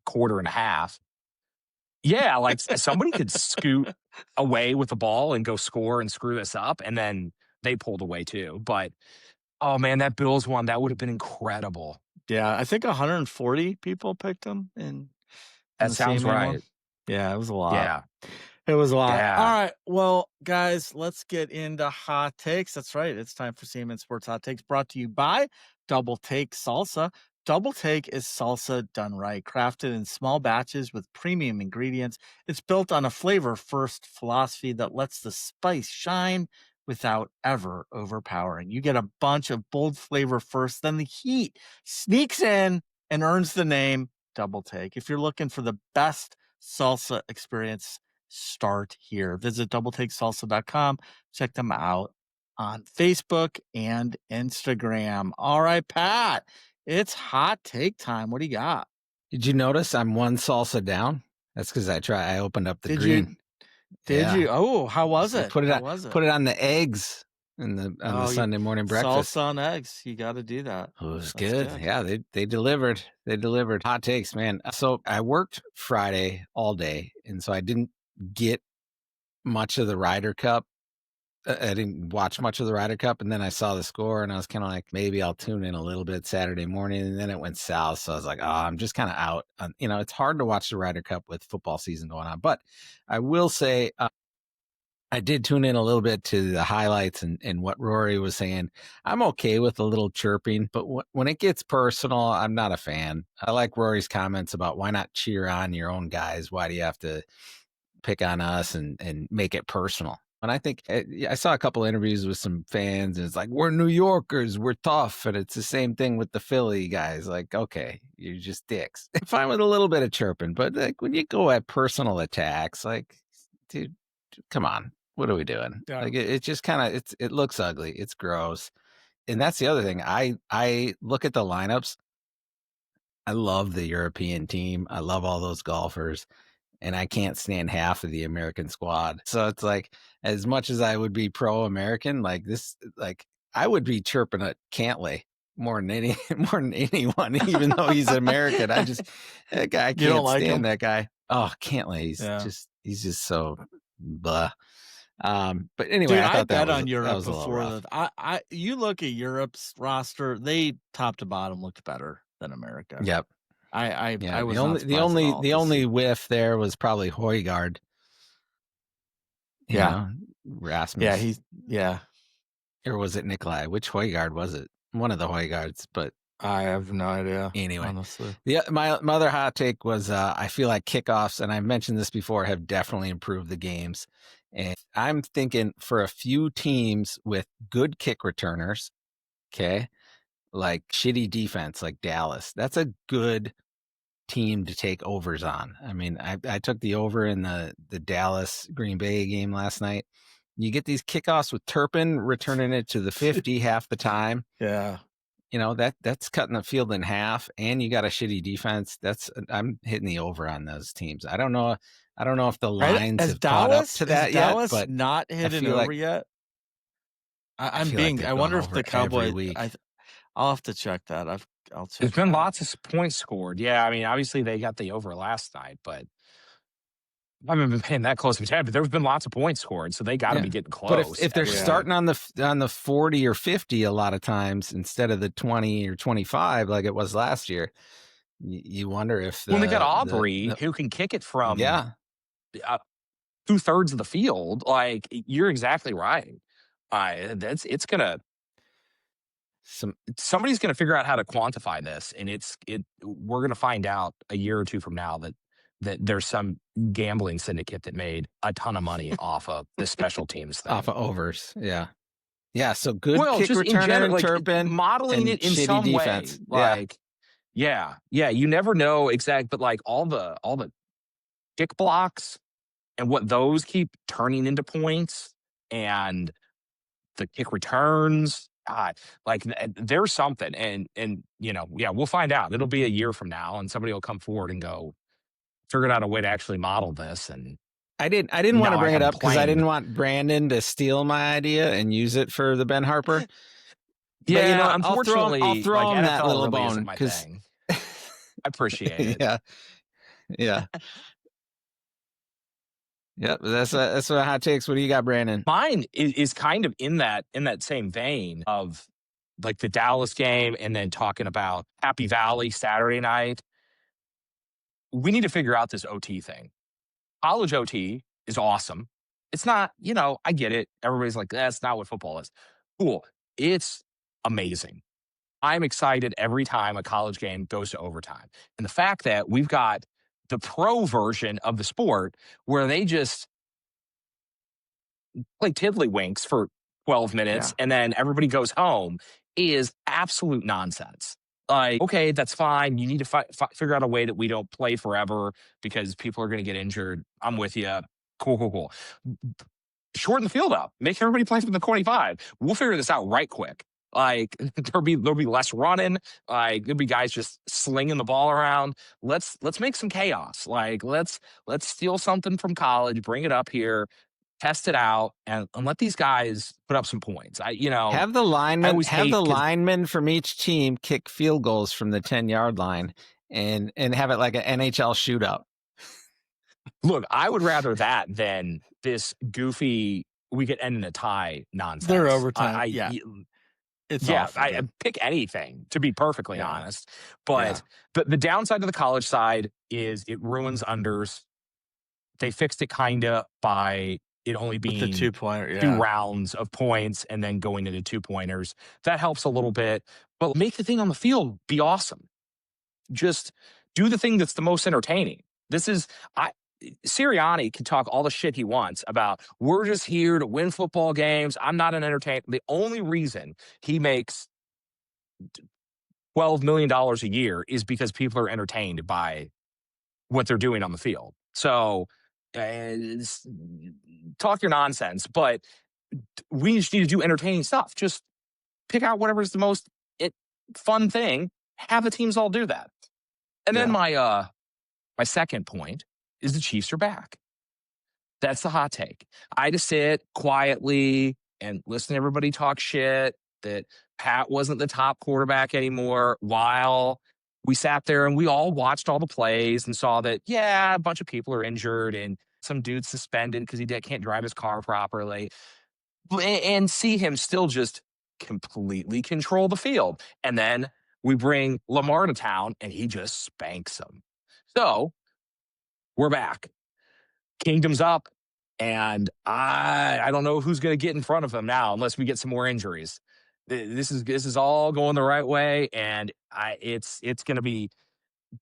quarter and a half. Yeah, like somebody could scoot away with the ball and go score and screw us up, and then they pulled away too. But oh man, that Bills one, that would have been incredible. Yeah, I think 140 people picked them in that sounds right. One. Yeah, it was a lot. Yeah. It was a lot. Yeah. All right. Well, guys, let's get into Hot Takes. That's right. It's time for CMN Sports Hot Takes, brought to you by Double Take Salsa. Double Take is salsa done right, crafted in small batches with premium ingredients. It's built on a flavor-first philosophy that lets the spice shine without ever overpowering. You get a bunch of bold flavor first, then the heat sneaks in and earns the name Double Take. If you're looking for the best salsa experience, start here. Visit doubletakesalsa.com. Check them out on Facebook and Instagram. All right, Pat, it's Hot Take time. What do you got? Did you notice I'm 1 salsa down? That's because I opened up the green. Did you? Oh, how was it? Put it on the eggs on the Sunday morning breakfast. Salsa on eggs. You got to do that. It was good. Yeah, they delivered. They delivered. Hot takes, man. So I worked Friday all day, and so I didn't get much of the Ryder Cup. I didn't watch much of the Ryder Cup, and then I saw the score, and I was kind of like, maybe I'll tune in a little bit Saturday morning, and then it went south, so I was like, oh, I'm just kind of out. It's hard to watch the Ryder Cup with football season going on, but I will say I did tune in a little bit to the highlights and what Rory was saying. I'm okay with a little chirping, but when it gets personal, I'm not a fan. I like Rory's comments about why not cheer on your own guys? Why do you have to pick on us and make it personal? And I think I saw a couple interviews with some fans, and it's like, we're New Yorkers, we're tough. And it's the same thing with the Philly guys. Like, okay, you're just dicks. I'm fine with a little bit of chirping, but like when you go at personal attacks, like, dude, come on. What are we doing? Yeah. Like it just kind of, it looks ugly. It's gross. And that's the other thing. I look at the lineups. I love the European team. I love all those golfers. And I can't stand half of the American squad. So it's like, as much as I would be pro-American, like this, like I would be chirping at Cantley more than anyone, even though he's American. That guy, I can't stand that guy. Oh, Cantley, he's just so blah. But anyway, dude, I thought bet that on Europe was before that. You look at Europe's roster; they top to bottom looked better than America. Yep. I was the only whiff there was probably Højgaard. You know, Rasmus. Or was it Nikolai? Which Højgaard was it? One of the Højgaards, but I have no idea. Anyway, honestly, my other hot take was I feel like kickoffs, and I've mentioned this before, have definitely improved the games. And I'm thinking for a few teams with good kick returners, okay, like shitty defense like Dallas, that's a good team to take overs on. I mean, I took the over in the Dallas Green Bay game last night. You get these kickoffs with Turpin returning it to the 50 half the time. Yeah. You know, that's cutting the field in half, and you got a shitty defense. I'm hitting the over on those teams. I don't know if the lines have caught up to that yet, Dallas but not hit it over yet? I feel like I wonder if the Cowboys. week. I'll have to check that. I'll check. There's been lots of points scored. Yeah, I mean, obviously they got the over last night, but I haven't been paying that close of attention. But there's been lots of points scored, so they got to be getting close. But if they're starting on the 40 or 50 a lot of times instead of the 20 or 25 like it was last year, you wonder if when they got Aubrey who can kick it from 2/3 of the field. Like, you're exactly right. Somebody's gonna figure out how to quantify this, and we're gonna find out a year or two from now that there's some gambling syndicate that made a ton of money off of the special teams thing. Off of overs. Yeah. So good kick just returner in general, and Turpin, modeling it in some defense. way. Yeah, you never know exact, but like all the kick blocks and what those keep turning into points, and the kick returns. God, like there's something, and we'll find out. It'll be a year from now, and somebody will come forward and go, figured out a way to actually model this. And I didn't want to bring it up because I didn't want Brandon to steal my idea and use it for the Ben Harper. Yeah, but you know, unfortunately, I'll throw him that little really bone because I appreciate it. Yeah. Yep, that's what hot takes. What do you got, Brandon? Mine is kind of in that same vein of like the Dallas game, and then talking about Happy Valley Saturday night. We need to figure out this OT thing. College OT is awesome. It's not, I get it. Everybody's like, that's not what football is. Cool. It's amazing. I'm excited every time a college game goes to overtime. And the fact that we've got the pro version of the sport where they just play tiddlywinks for 12 minutes and then everybody goes home is absolute nonsense. Like, okay, that's fine. You need to figure out a way that we don't play forever because people are going to get injured. I'm with you. Cool. Shorten the field up. Make everybody play from the 25. We'll figure this out right quick. Like, there'll be less running. Like, there'll be guys just slinging the ball around. Let's make some chaos. Like, let's steal something from college, bring it up here, test it out, and let these guys put up some points. Have the linemen from each team kick field goals from the 10-yard line and have it like an NHL shootout. Look, I would rather that than this goofy we could end in a tie nonsense. They're overtime. I pick anything, to be perfectly honest. But the downside to the college side is it ruins unders. They fixed it kind of by it only being the 2-pointer, 2 rounds of points and then going into 2-pointers. That helps a little bit. But make the thing on the field be awesome. Just do the thing that's the most entertaining. Sirianni can talk all the shit he wants about, we're just here to win football games. I'm not an entertainer. The only reason he makes $12 million a year is because people are entertained by what they're doing on the field. So talk your nonsense, but we just need to do entertaining stuff. Just pick out whatever's the most fun thing. Have the teams all do that. And then my second point is the Chiefs are back. That's the hot take. I just sit quietly and listen to everybody talk shit that Pat wasn't the top quarterback anymore, while we sat there and we all watched all the plays and saw that, a bunch of people are injured and some dude's suspended because he can't drive his car properly, and see him still just completely control the field. And then we bring Lamar to town and he just spanks them. So we're back. Kingdom's up. And I don't know who's going to get in front of him now unless we get some more injuries. This is all going the right way, and it's going to be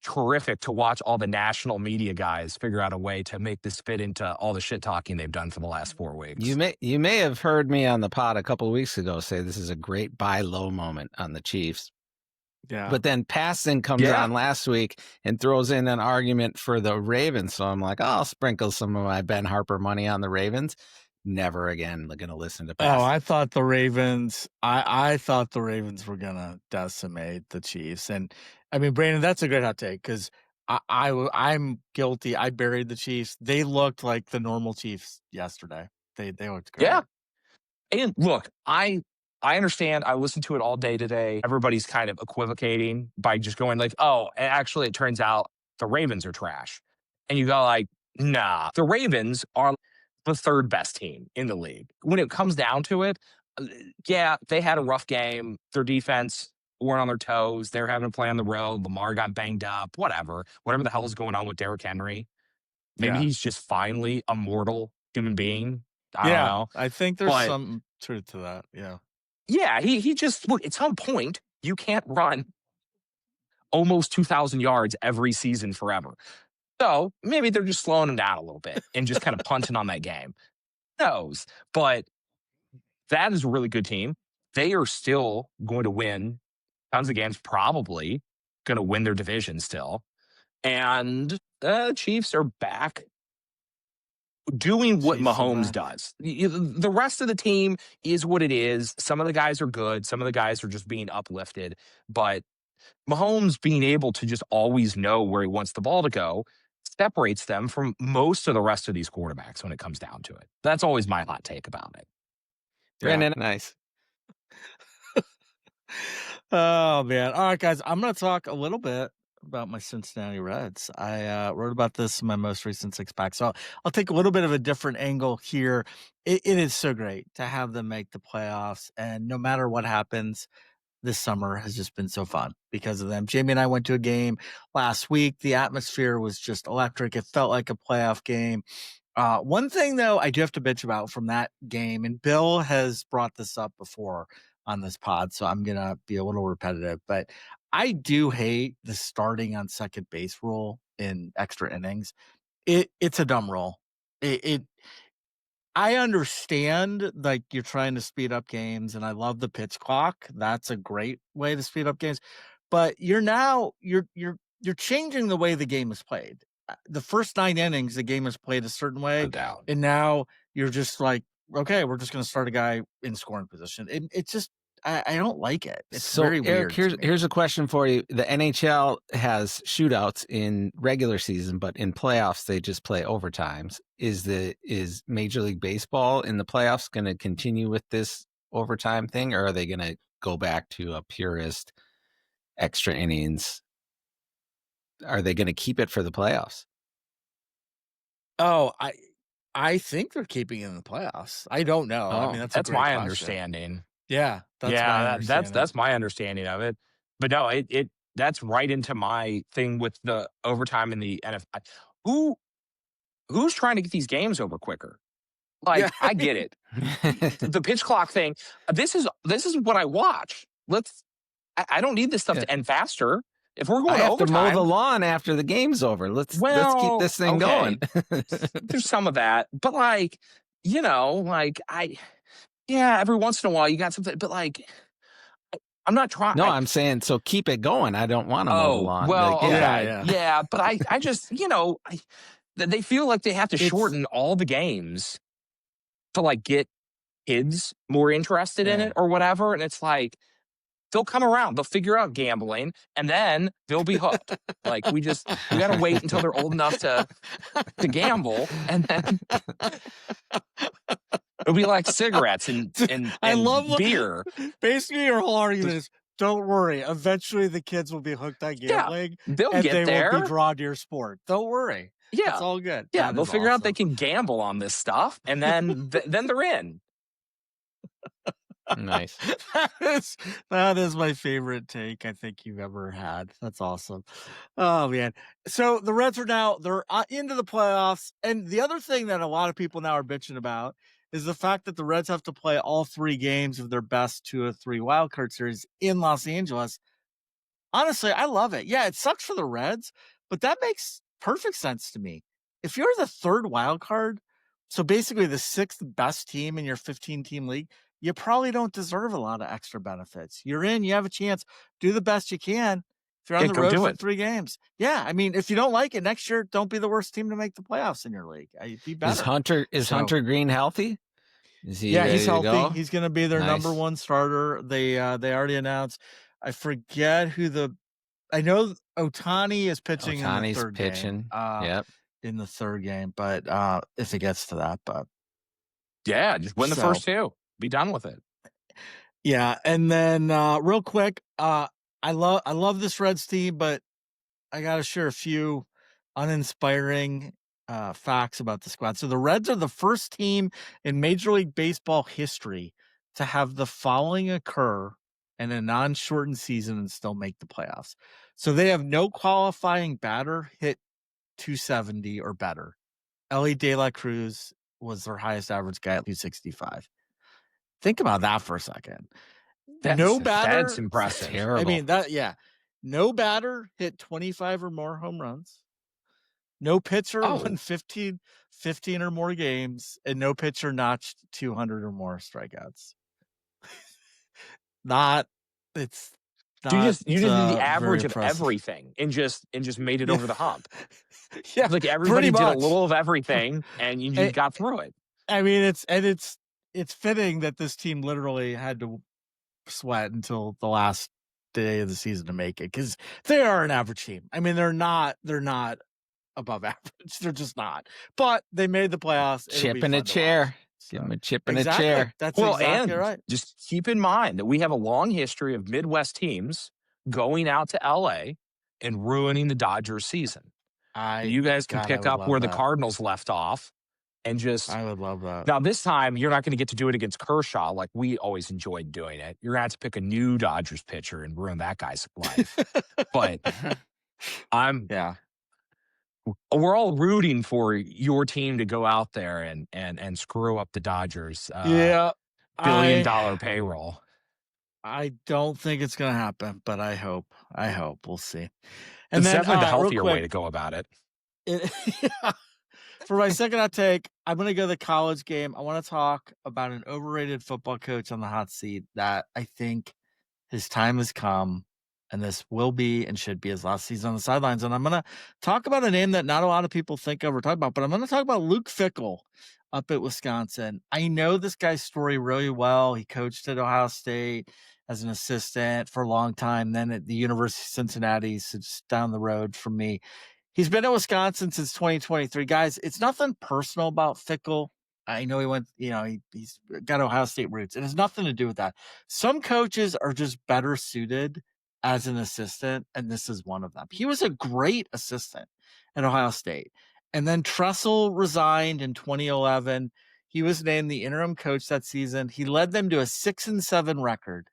terrific to watch all the national media guys figure out a way to make this fit into all the shit talking they've done for the last 4 weeks. You may have heard me on the pod a couple of weeks ago say this is a great buy low moment on the Chiefs. Yeah. But then Paston comes on last week and throws in an argument for the Ravens. So I'm like, oh, I'll sprinkle some of my Ben Harper money on the Ravens. Never again going to listen to Paston. Oh, I thought the Ravens. I thought the Ravens were going to decimate the Chiefs, and I mean, Brandon, that's a great hot take because I'm guilty. I buried the Chiefs. They looked like the normal Chiefs yesterday. They looked great. Yeah. And look, I understand. I listened to it all day today. Everybody's kind of equivocating by just going like, oh, actually, it turns out the Ravens are trash. And you go like, nah, the Ravens are the third best team in the league. When it comes down to it, yeah, they had a rough game. Their defense weren't on their toes. They were having to play on the road. Lamar got banged up, whatever the hell is going on with Derrick Henry. Maybe he's just finally a mortal human being. I don't know. I think there's some truth to that. Yeah. Yeah, he just, look, at some point, you can't run almost 2,000 yards every season forever. So maybe they're just slowing him down a little bit and just kind of punting on that game. Who knows? But that is a really good team. They are still going to win tons of games, probably going to win their division still. And the Chiefs are back doing what Mahomes does. The rest of the team is what it is. Some of the guys are good. Some of the guys are just being uplifted. But Mahomes being able to just always know where he wants the ball to go separates them from most of the rest of these quarterbacks when it comes down to it. That's always my hot take about it. Brandon, nice. Oh, man. All right, guys, I'm going to talk a little bit about my Cincinnati Reds. I wrote about this in my most recent six pack. So I'll take a little bit of a different angle here. It is so great to have them make the playoffs. And no matter what happens, this summer has just been so fun because of them. Jamie and I went to a game last week. The atmosphere was just electric. It felt like a playoff game. One thing, though, I do have to bitch about from that game, and Bill has brought this up before on this pod, so I'm going to be a little repetitive, but I do hate the starting on second base rule in extra innings. It's a dumb rule. I understand, like, you're trying to speed up games, and I love the pitch clock. That's a great way to speed up games, but you're changing the way the game is played. The first 9 innings, the game is played a certain way, and now you're just like, okay, we're just going to start a guy in scoring position. It's just, I don't like it. It's so very Eric, weird. Here's a question for you. The NHL has shootouts in regular season, but in playoffs they just play overtimes. Is Major League Baseball in the playoffs going to continue with this overtime thing, or are they going to go back to a purist extra innings? Are they going to keep it for the playoffs? Oh, I think they're keeping it in the playoffs. I don't know. I mean, that's my understanding. Yeah, that's my understanding of it. But no, that's right into my thing with the overtime in the NFL. Who's trying to get these games over quicker? Like, I get it. The pitch clock thing. This is what I watch. I don't need this stuff to end faster. If we're going I have overtime, to mow the lawn after the game's over. Let's keep this thing going. There's some of that, but every once in a while you got something, but like, I'm not trying. No, I'm saying, so keep it going. I don't want to mow the lawn. Well, like, yeah, but I just, they feel like they have to shorten all the games to like get kids more interested in it or whatever, and it's like, they'll come around. They'll figure out gambling, and then they'll be hooked. Like, we got to wait until they're old enough to gamble, and then it'll be like cigarettes and I love beer. Basically, your whole argument is, don't worry. Eventually, the kids will be hooked on gambling. They'll and get they there. will be drawn to your sport. Don't worry. Yeah, it's all good. Yeah, they'll figure out they can gamble on this stuff, and then then they're in. Nice. That is my favorite take I think you've ever had. That's awesome. Oh, man. So the Reds they're into the playoffs. And the other thing that a lot of people now are bitching about is the fact that the Reds have to play all 3 games of their best 2 of 3 wildcard series in Los Angeles Honestly, I love it. Yeah, it sucks for the Reds, but that makes perfect sense to me. If you're the third wild card, so basically the sixth best team in your 15-team league, you probably don't deserve a lot of extra benefits. You're in, you have a chance, do the best you can. If you're on Yeah, the go road do for it. 3 games. Yeah, I mean, if you don't like it next year, don't be the worst team to make the playoffs in your league. Be better. Hunter Green healthy? Is he Yeah, ready he's to healthy. go? He's going to be their number Nice. 1 starter. They already announced. I forget who I know Ohtani is pitching in the Ohtani's third pitching. game. Yep. In the third game, but if it gets to that, but Yeah, just win the so first 2. Be done with it. yeah. And then real quick, I love this Reds team, but I got to share a few uninspiring facts about the squad. So the Reds are the first team in Major League Baseball history to have the following occur in a non-shortened season and still make the playoffs. So they have no qualifying batter hit 270 or better. Ellie De La Cruz was their highest average guy at 265. Think about that for a second. No batter. That's impressive. Terrible. I mean, no batter hit 25 or more home runs. No pitcher won 15 or more games, and no pitcher notched 200 or more strikeouts. It's not. You just did the average of impressive. everything and just made it over the hump. Yeah, like everybody pretty did much. a little of everything, and you got through it. I mean, it's fitting that this team literally had to sweat until the last day of the season to make it, because they are an average team. I mean, they're not above average. They're just not. But they made the playoffs. Chip in a chair. Give them a chip in a chair. That's well, exactly and right. Just keep in mind that we have a long history of Midwest teams going out to LA and ruining the Dodgers season. You guys can pick up where the Cardinals left off and just. I would love that. Now, this time, you're not going to get to do it against Kershaw like we always enjoyed doing it. You're going to have to pick a new Dodgers pitcher and ruin that guy's life. But we're all rooting for your team to go out there and screw up the Dodgers. $1 billion payroll. I don't think it's going to happen, but I hope. We'll see. And it's then, definitely the healthier way to go about it. For my second hot take, I'm going to go to the college game. I want to talk about an overrated football coach on the hot seat that I think his time has come, and this will be and should be his last season on the sidelines. And I'm going to talk about a name that not a lot of people think of or talk about, but I'm going to talk about Luke Fickell up at Wisconsin. I know this guy's story really well. He coached at Ohio State as an assistant for a long time, then at the University of Cincinnati, so just down the road from me. He's been at Wisconsin since 2023. Guys, it's nothing personal about Fickell. I know he went, he's got Ohio State roots. It has nothing to do with that. Some coaches are just better suited as an assistant, and this is one of them. He was a great assistant at Ohio State. And then Tressel resigned in 2011. He was named the interim coach that season. He led them to a 6-7 record.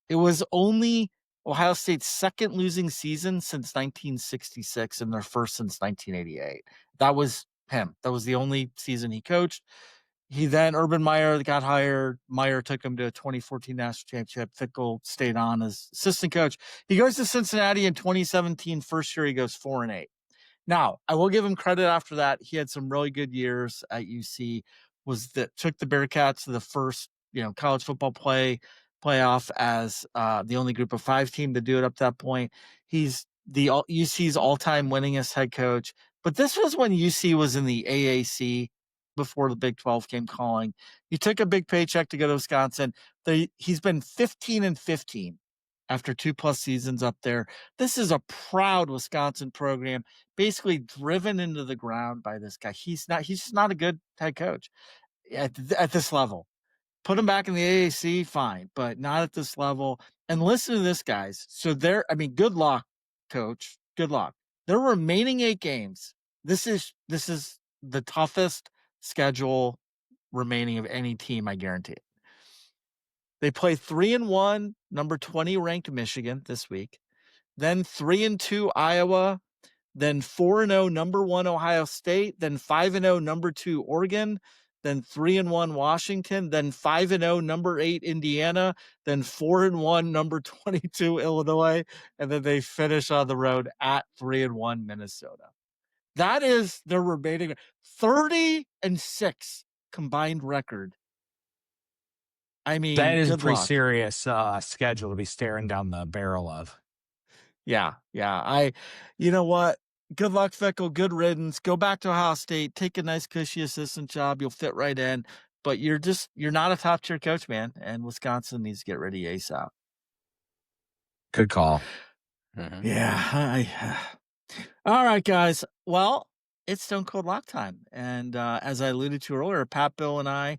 It was only Ohio State's second losing season since 1966 and their first since 1988. That was him. That was the only season he coached. Urban Meyer got hired. Meyer took him to a 2014 national championship. Fickell stayed on as assistant coach. He goes to Cincinnati in 2017. First year, he goes 4-8. Now, I will give him credit after that. He had some really good years at UC. Took the Bearcats to the first, college football playoff as the only group of 5 team to do it up to that point. He's the UC's all-time winningest head coach. But this was when UC was in the AAC before the Big 12 came calling. He took a big paycheck to go to Wisconsin. He's been 15-15 after 2+ seasons up there. This is a proud Wisconsin program, basically driven into the ground by this guy. He's just not a good head coach at this level. Put him back in the AAC, fine, but not at this level. And listen to this, guys. So good luck, coach. Good luck. Their remaining 8 games. This is the toughest schedule remaining of any team, I guarantee it. They play 3-1, number 20 ranked Michigan this week. Then 3-2 Iowa. Then 4-0 number 1 Ohio State. Then 5-0 number 2 Oregon. then 3-1 Washington, then 5-0 number 8 Indiana, then 4-1 number 22 Illinois, and then they finish on the road at 3-1 Minnesota. That is their remaining 30-6 combined record. I mean, That is a good pretty luck. serious schedule to be staring down the barrel of. Yeah. You know what? Good luck, Fickell. Good riddance. Go back to Ohio State. Take a nice, cushy assistant job. You'll fit right in. But you're not a top tier coach, man. And Wisconsin needs to get ready ASAP. Good call. Mm-hmm. Yeah. All right, guys. Well, it's Stone Cold Lock time. And as I alluded to earlier, Pat, Bill, and I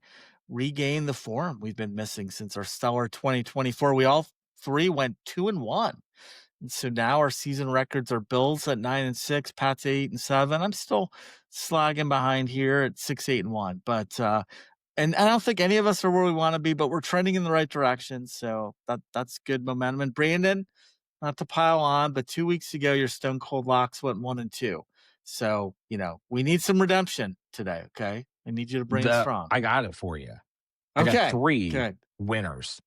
regained the form we've been missing since our stellar 2024. We all three went 2-1. And so now our season records are Bills at 9-6, Pat's 8-7. I'm still slagging behind here at 6-8-1. But and I don't think any of us are where we want to be, but we're trending in the right direction. So that's good momentum. And Brandon, not to pile on, but 2 weeks ago your Stone Cold Locks went 1-2. So, we need some redemption today. Okay. I need you to bring it strong. I got it for you. I Okay. got 3 good. winners.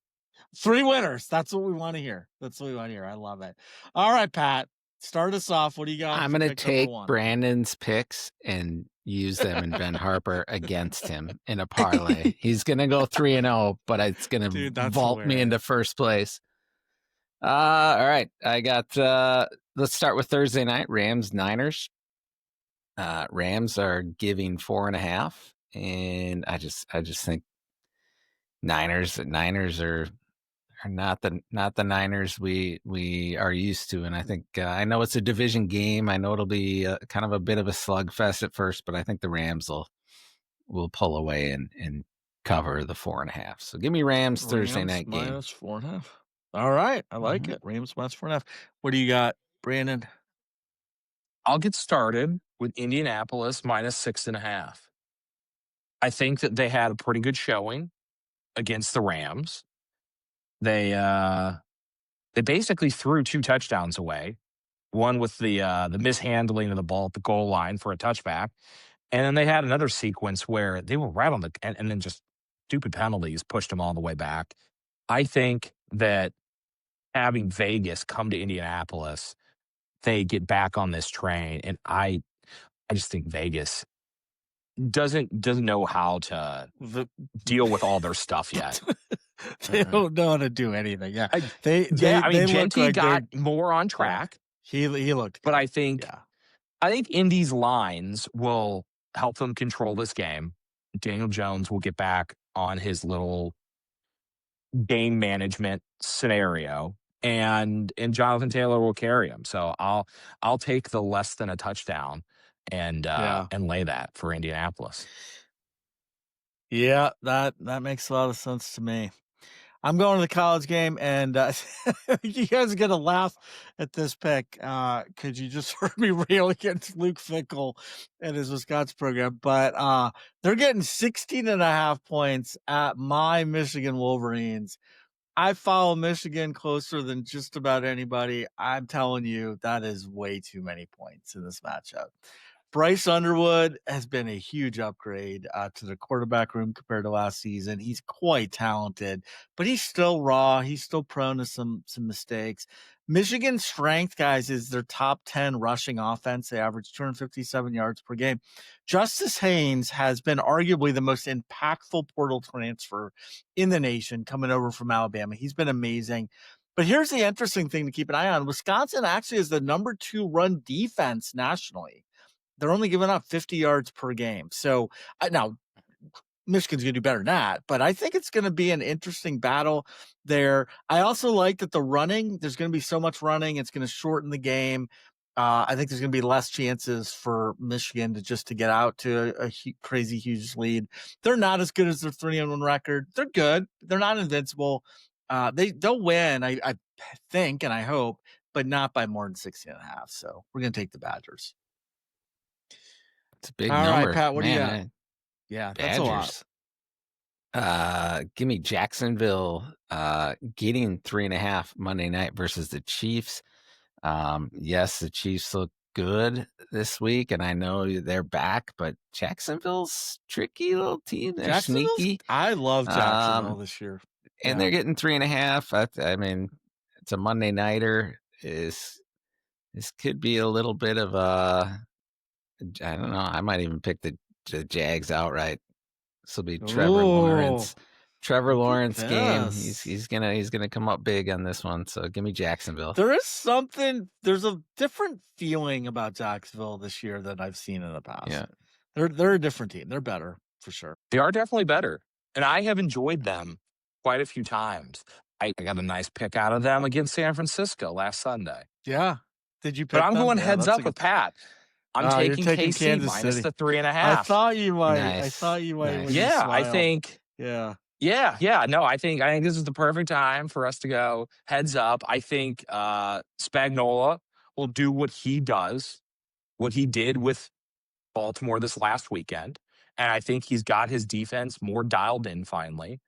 3 winners. That's what we want to hear. I love it. All right, Pat, start us off. What do you got? I'm going to take Brandon's picks and use them in Ben Harper against him in a parlay. He's going to go 3-0, but it's going to vault me into first place. All right. I got, let's start with Thursday night, Rams, Niners. Rams are giving 4.5. And I just think Niners are not the Niners we are used to, and I think I know it's a division game. I know it'll be kind of a bit of a slugfest at first, but I think the Rams will pull away and cover the 4.5. So give me Rams Thursday night game minus 4.5. All right, I like it. Rams minus 4.5. What do you got, Brandon? I'll get started with Indianapolis minus 6.5. I think that they had a pretty good showing against the Rams. They basically threw 2 touchdowns away. One with the mishandling of the ball at the goal line for a touchback, and then they had another sequence where they were right on the and then just stupid penalties pushed them all the way back. I think that having Vegas come to Indianapolis, they get back on this train, and I just think Vegas doesn't know how to deal with all their stuff yet. They don't know how to do anything. Yeah, I mean, Genty got more on track. Yeah. He looked, but good. I think Indy's lines will help them control this game. Daniel Jones will get back on his little game management scenario, and Jonathan Taylor will carry him. So I'll take the less than a touchdown and lay that for Indianapolis. Yeah, that makes a lot of sense to me. I'm going to the college game, and you guys are going to laugh at this pick because you just heard me rail against Luke Fickell and his Wisconsin program. But they're getting 16.5 points at my Michigan Wolverines. I follow Michigan closer than just about anybody. I'm telling you, that is way too many points in this matchup. Bryce Underwood has been a huge upgrade to the quarterback room compared to last season. He's quite talented, but he's still raw. He's still prone to some mistakes. Michigan's strength, guys, is their top 10 rushing offense. They average 257 yards per game. Justice Haynes has been arguably the most impactful portal transfer in the nation coming over from Alabama. He's been amazing. But here's the interesting thing to keep an eye on. Wisconsin actually is the number 2 run defense nationally. They're only giving up 50 yards per game. So now Michigan's going to do better than that, but I think it's going to be an interesting battle there. I also like that there's going to be so much running. It's going to shorten the game. I think there's going to be less chances for Michigan to get out to a crazy, huge lead. They're not as good as their 3-1 record. They're good. They're not invincible. They'll win, I think, and I hope, but not by more than 16.5. So we're going to take the Badgers. It's a big number. All right, Pat, what do you got? Yeah, that's Badgers. A lot. Give me Jacksonville getting 3.5 Monday night versus the Chiefs. Yes, the Chiefs look good this week, and I know they're back, but Jacksonville's tricky little team. They're sneaky. I love Jacksonville this year. And they're getting 3.5. I mean, it's a Monday nighter. This could be a little bit of a, I don't know. I might even pick the Jags outright. This will be Trevor Lawrence. Trevor Lawrence game. He's gonna come up big on this one. So give me Jacksonville. There's a different feeling about Jacksonville this year than I've seen in the past. Yeah. They're a different team. They're better for sure. They are definitely better. And I have enjoyed them quite a few times. I got a nice pick out of them against San Francisco last Sunday. Yeah. Did you pick But I'm them? going heads up with Pat. I'm taking KC Kansas minus City. the 3.5. I thought you might. Nice. I thought you might. Nice. Yeah, I think. Yeah. Yeah. No, I think this is the perfect time for us to go heads up. I think Spagnuolo will do what he does, what he did with Baltimore this last weekend. And I think he's got his defense more dialed in finally.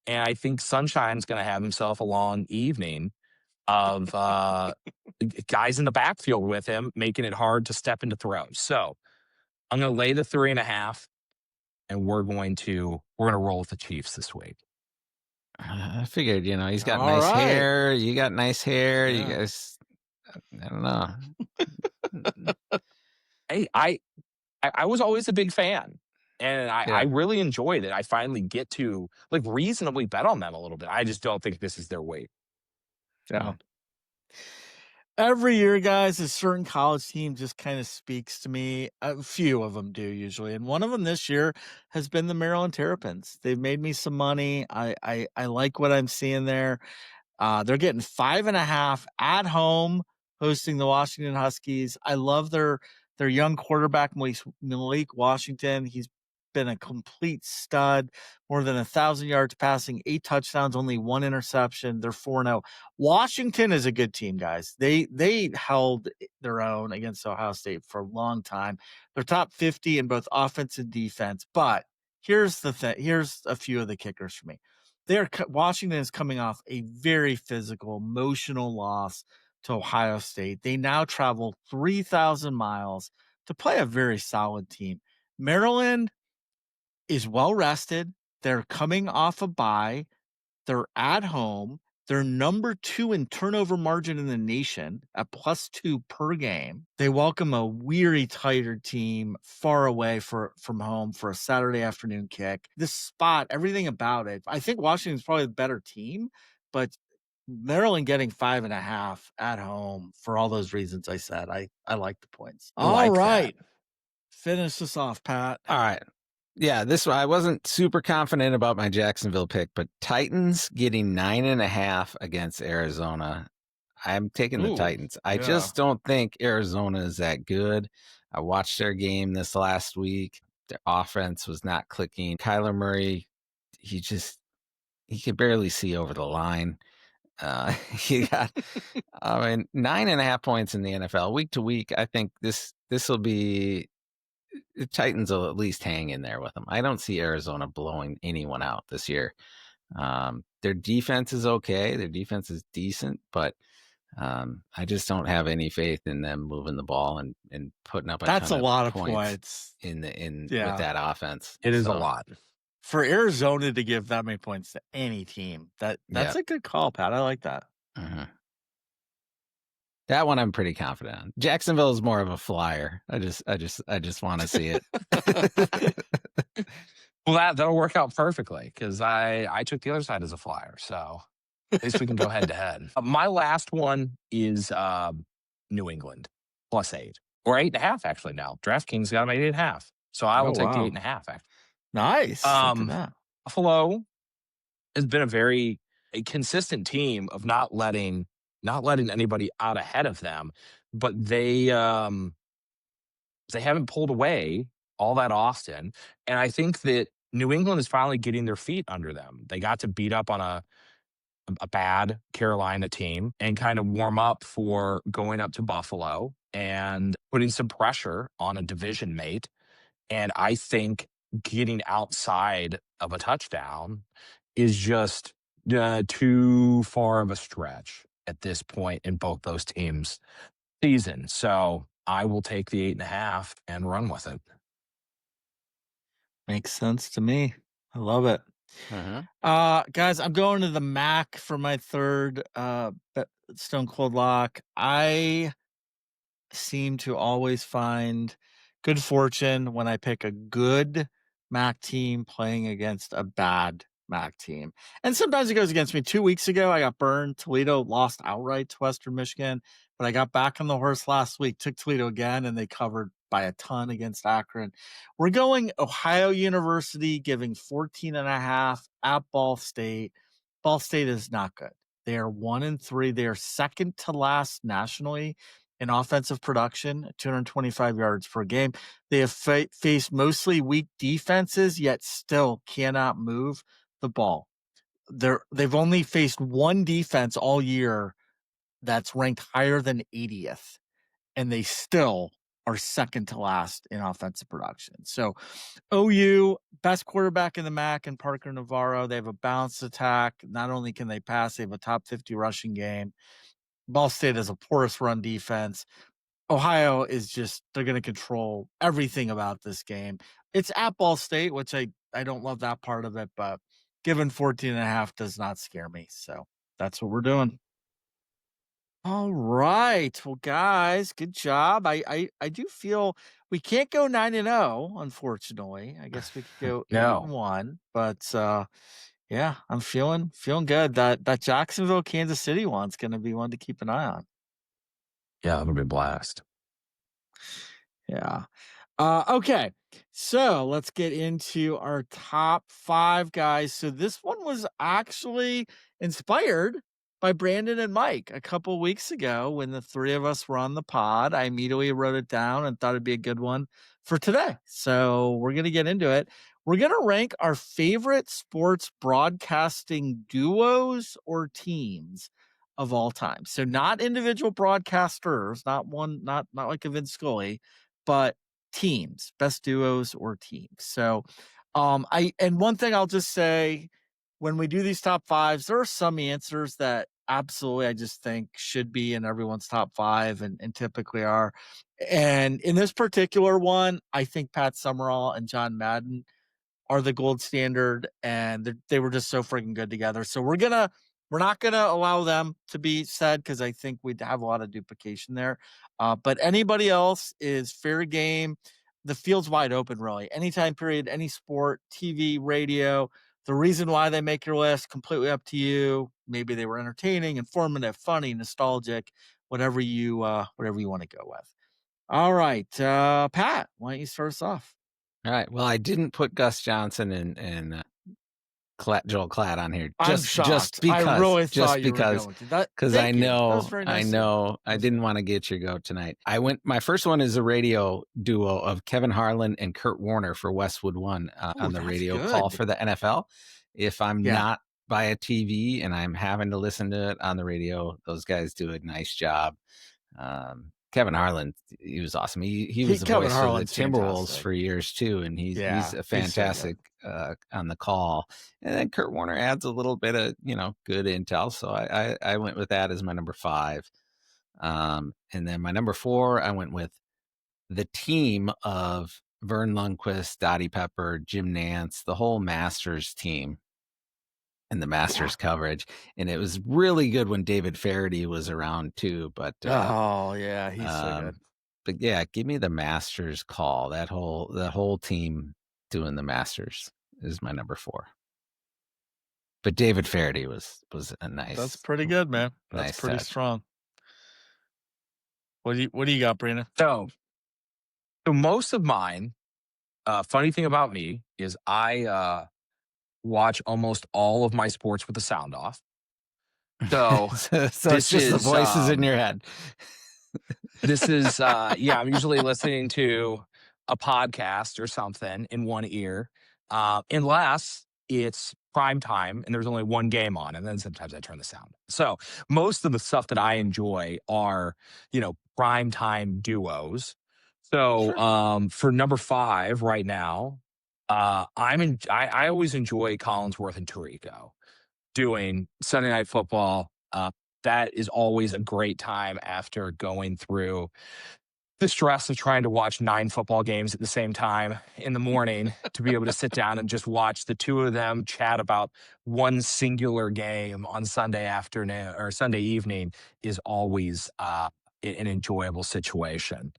And I think Sunshine's going to have himself a long evening of guys in the backfield with him, making it hard to step into throws. So I'm going to lay the 3.5, and we're going to roll with the Chiefs this week. I figured, he's got nice hair. You got nice hair. Yeah. You guys, I don't know. Hey, I was always a big fan, and I really enjoyed it. I finally get to reasonably bet on them a little bit. I just don't think this is their weight. Yeah. Every year, guys, a certain college team just kind of speaks to me. A few of them do usually. And one of them this year has been the Maryland Terrapins. They've made me some money. I like what I'm seeing there. They're getting 5.5 at home, hosting the Washington Huskies. I love their young quarterback, Malik Washington. He's been a complete stud, more than 1,000 yards passing, 8 touchdowns, only 1 interception. They're 4-0. Washington is a good team, guys. They held their own against Ohio State for a long time. They're top 50 in both offense and defense. But here's the thing. Here's a few of the kickers for me. Washington is coming off a very physical, emotional loss to Ohio State. They now travel 3,000 miles to play a very solid team. Maryland is well rested. They're coming off a bye. They're at home. They're number 2 in turnover margin in the nation at +2 per game. They welcome a weary, tired team far away from home for a Saturday afternoon kick. This spot, everything about it, I think Washington's probably the better team, but Maryland getting 5.5 at home for all those reasons I said. I like the points. All right. Finish this off, Pat. All right. Yeah, this one I wasn't super confident about my Jacksonville pick, but Titans getting 9.5 against Arizona. I'm taking the Titans. I just don't think Arizona is that good. I watched their game this last week. Their offense was not clicking. Kyler Murray, he could barely see over the line. He got, 9.5 points in the NFL week to week. I think this will be. The Titans will at least hang in there with them. I don't see Arizona blowing anyone out this year. Their defense is okay. Their defense is decent, but I just don't have any faith in them moving the ball and putting up a lot of points with that offense. It is a lot. For Arizona to give that many points to any team, that's a good call, Pat. I like that. Mm-hmm. That one I'm pretty confident on. Jacksonville is more of a flyer. I just want to see it. Well, that'll work out perfectly because I took the other side as a flyer, so at least we can go head to head. My last one is New England +8 or 8.5 actually. Now DraftKings got them at 8.5, so I will take the 8.5. Actually, nice. Buffalo has been a very consistent team of not letting anybody out ahead of them, but they haven't pulled away all that often. And I think that New England is finally getting their feet under them. They got to beat up on a bad Carolina team and kind of warm up for going up to Buffalo and putting some pressure on a division mate. And I think getting outside of a touchdown is just too far of a stretch at this point in both those teams' season. So I will take the 8.5 and run with it. Makes sense to me. I love it. Uh-huh. Guys, I'm going to the Mac for my third Stone Cold Lock. I seem to always find good fortune when I pick a good MAC team playing against a bad MAC team. And sometimes it goes against me. 2 weeks ago, I got burned. Toledo lost outright to Western Michigan, but I got back on the horse last week, took Toledo again, and they covered by a ton against Akron. We're going Ohio University, giving 14.5 at Ball State. Ball State is not good. They are 1-3. They are second to last nationally in offensive production, 225 yards per game. They have faced mostly weak defenses, yet still cannot move the ball. They've only faced one defense all year that's ranked higher than 80th, and they still are second to last in offensive production. So OU, best quarterback in the MAC, and Parker Navarro. They have a balanced attack. Not only can they pass, they have a top 50 rushing game. Ball State has a porous run defense. Ohio is just, they're going to control everything about this game. It's at Ball State, which I don't love that part of it, but given 14.5 does not scare me. So that's what we're doing. All right. Well, guys, good job. I do feel we can't go 9-0, unfortunately. I guess we could go No. 8-1, but yeah, I'm feeling good. That Jacksonville, Kansas City one's going to be one to keep an eye on. Yeah, it'll be a blast. Yeah. Okay, so let's get into our top 5 guys. So this one was actually inspired by Brandon and Mike a couple weeks ago when the three of us were on the pod. I immediately wrote it down and thought it'd be a good one for today. So we're going to get into it. We're going to rank our favorite sports broadcasting duos or teams of all time. So not individual broadcasters, not like a Vince Scully, but teams, best duos or teams. So one thing I'll just say, when we do these top 5s, there are some answers that absolutely I just think should be in everyone's top 5 and typically are. And in this particular one, I think Pat Summerall and John Madden are the gold standard, and they were just so freaking good together. So we're not gonna allow them to be said because I think we'd have a lot of duplication there. But anybody else is fair game. The field's wide open, really. Any time period, any sport, TV, radio. The reason why they make your list, completely up to you. Maybe they were entertaining, informative, funny, nostalgic, whatever you want to go with. All right, Pat, why don't you start us off? All right. Well, I didn't put Gus Johnson and Joel Klatt on here. I'm shocked. Just because. I really thought you because, were going to that. Because I know, I didn't want to get your goat tonight. My first one is a radio duo of Kevin Harlan and Kurt Warner for Westwood One on the radio call for the NFL. If I'm not by a TV and I'm having to listen to it on the radio, those guys do a nice job. Kevin Harlan, he was awesome. He was the voice of the Timberwolves for years too, and he's a fantastic on the call. And then Kurt Warner adds a little bit of good intel, so I went with that as my number 5. And then my number 4, I went with the team of Vern Lundquist, Dottie Pepper, Jim Nance, the whole Masters team. And the Masters coverage, and it was really good when David Faraday was around too. But he's so good. But yeah, give me the Masters call. The whole team doing the Masters is my number 4. But David Faraday was a nice. That's pretty good, man. That's pretty strong. What do you got, Brandon? So most of mine. Funny thing about me is I watch almost all of my sports with the sound off. So, so it's just the voices in your head. This is, I'm usually listening to a podcast or something in one ear, unless it's prime time and there's only one game on, and then sometimes I turn the sound. So most of the stuff that I enjoy are, prime time duos. So for number 5 right now, I always enjoy Collinsworth and Tirico doing Sunday Night Football. That is always a great time after going through the stress of trying to watch 9 football games at the same time in the morning to be able to sit down and just watch the two of them chat about one singular game on Sunday afternoon or Sunday evening is always an enjoyable situation.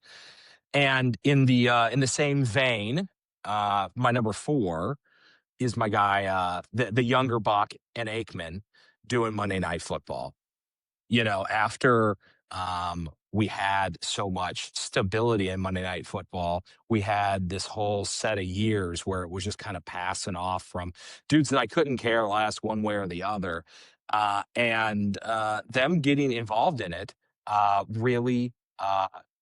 And in the same vein, my number 4 is my guy, the younger Buck and Aikman doing Monday Night Football. After we had so much stability in Monday Night Football, we had this whole set of years where it was just kind of passing off from dudes that I couldn't care less one way or the other. And them getting involved in it really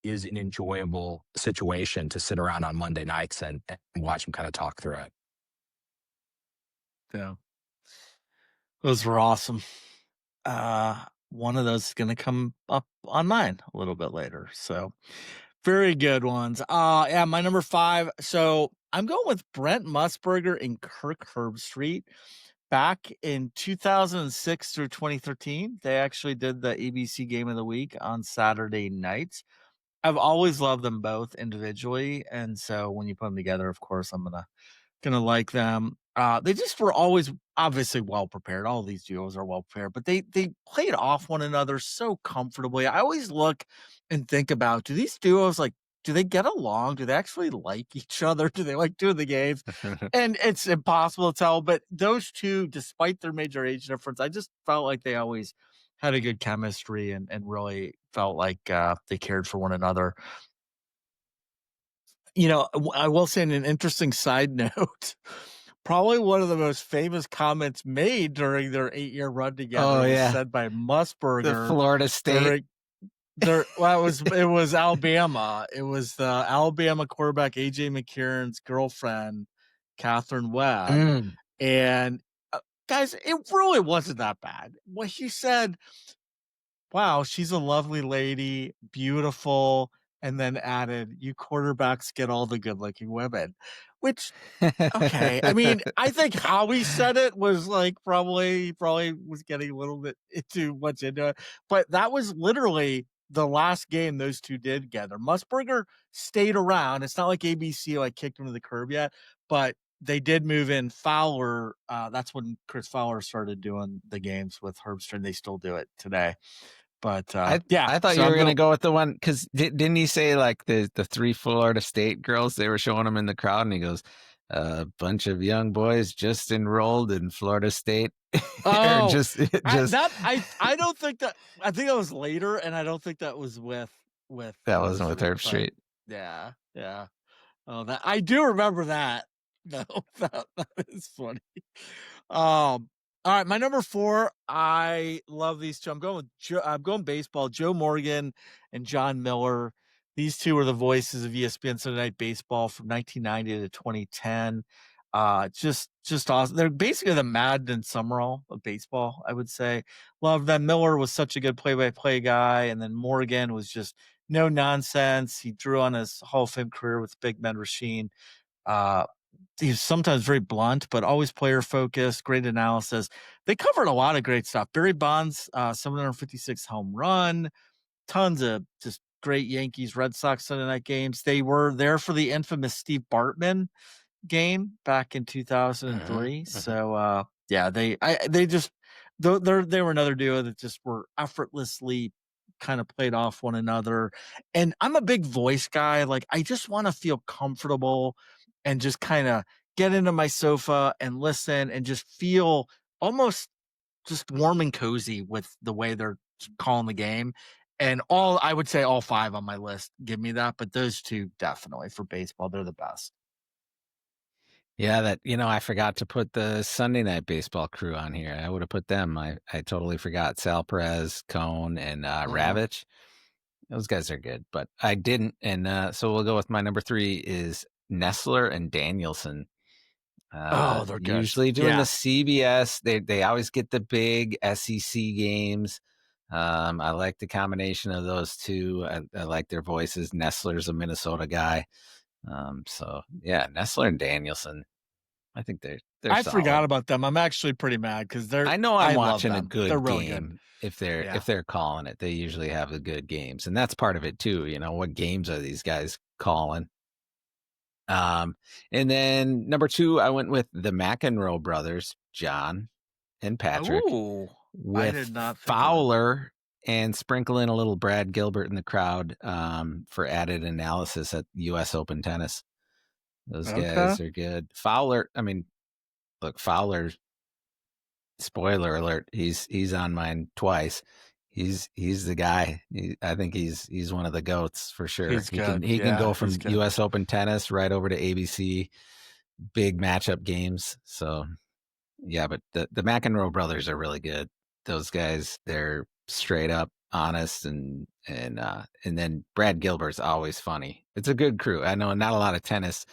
is an enjoyable situation to sit around on Monday nights and watch them kind of talk through it. Yeah. Those were awesome. One of those is going to come up on mine a little bit later. So very good ones. Yeah, my number 5. So I'm going with Brent Musburger and Kirk Herbstreit. Back in 2006 through 2013, they actually did the ABC Game of the Week on Saturday nights. I've always loved them both individually, and so when you put them together, of course, I'm gonna like them. They just were always obviously well prepared. All these duos are well prepared, but they played off one another so comfortably. I always look and think about, do these duos do they get along? Do they actually like each other? Do they like doing the games? And it's impossible to tell. But those two, despite their major age difference, I just felt like they always had a good chemistry and really felt like they cared for one another. I will say an interesting side note. Probably one of the most famous comments made during their 8-year run together was said by Musburger. The Florida State. Well, it was Alabama. It was the Alabama quarterback AJ McCarron's girlfriend, Catherine Webb. And guys, it really wasn't that bad. What he said, wow, she's a lovely lady, beautiful, and then added, you quarterbacks get all the good-looking women, which, okay. I mean, I think how he said it was probably was getting a little bit too much into it, but that was literally the last game those two did together. Musburger stayed around. It's not like ABC kicked him to the curb yet, but they did move in Fowler. That's when Chris Fowler started doing the games with Herbstreit. They still do it today. But I thought you were going to go with the one, because didn't he say the 3 Florida State girls, they were showing him in the crowd, and he goes, a bunch of young boys just enrolled in Florida State. Oh, I don't think that. I think that was later, and I don't think that was with that wasn't with Herbstreit. Yeah. Oh, that I do remember that. No, that is funny. All right, my number 4. I love these two. I'm going baseball. Joe Morgan and John Miller. These two are the voices of ESPN Sunday Night Baseball from 1990 to 2010. Just awesome. They're basically the Madden and Summerall of baseball, I would say. Love them. Miller was such a good play-by-play guy, and then Morgan was just no nonsense. He drew on his Hall of Fame career with Big Men Machine. He's sometimes very blunt, but always player focused, great analysis. They covered a lot of great stuff. Barry Bonds, 756 home run, tons of just great Yankees, Red Sox Sunday night games. They were there for the infamous Steve Bartman game back in 2003. So they were another duo that just were effortlessly kind of played off one another. And I'm a big voice guy. I just want to feel comfortable and just kind of get into my sofa and listen and just feel almost just warm and cozy with the way they're calling the game. And I would say all 5 on my list give me that, but those two definitely for baseball, they're the best. Yeah, I forgot to put the Sunday Night Baseball crew on here. I would have put them. I totally forgot. Sal Perez, Cone, and Ravitch. Those guys are good, but I didn't. And so we'll go with my number 3 is Nessler and Danielson. They're good. Usually doing the CBS. They always get the big SEC games. I like the combination of those two. I like their voices. Nessler's a Minnesota guy. So yeah, Nessler and Danielson. I think They're I forgot solid. about them. I'm actually pretty mad because I know I'm I love watching a them. They're good really good. game if Yeah. they're calling it. They usually have the good games, and that's part of it too. What games are these guys calling? And then number 2, I went with the McEnroe brothers, John and Patrick, Ooh, I with did not think of them. Fowler, and sprinkle in a little Brad Gilbert in the crowd for added analysis at U.S. Open tennis. Those Okay. guys are good. Fowler, I mean, look, Fowler. Spoiler alert: he's on mine twice. He's the guy. I think he's one of the goats for sure. He's He can good. he can Yeah, go he's from good. U.S. Open tennis right over to ABC big matchup games. So yeah, but the McEnroe brothers are really good. Those guys, they're straight up honest, and then Brad Gilbert's always funny. It's a good crew. I know not a lot of tennis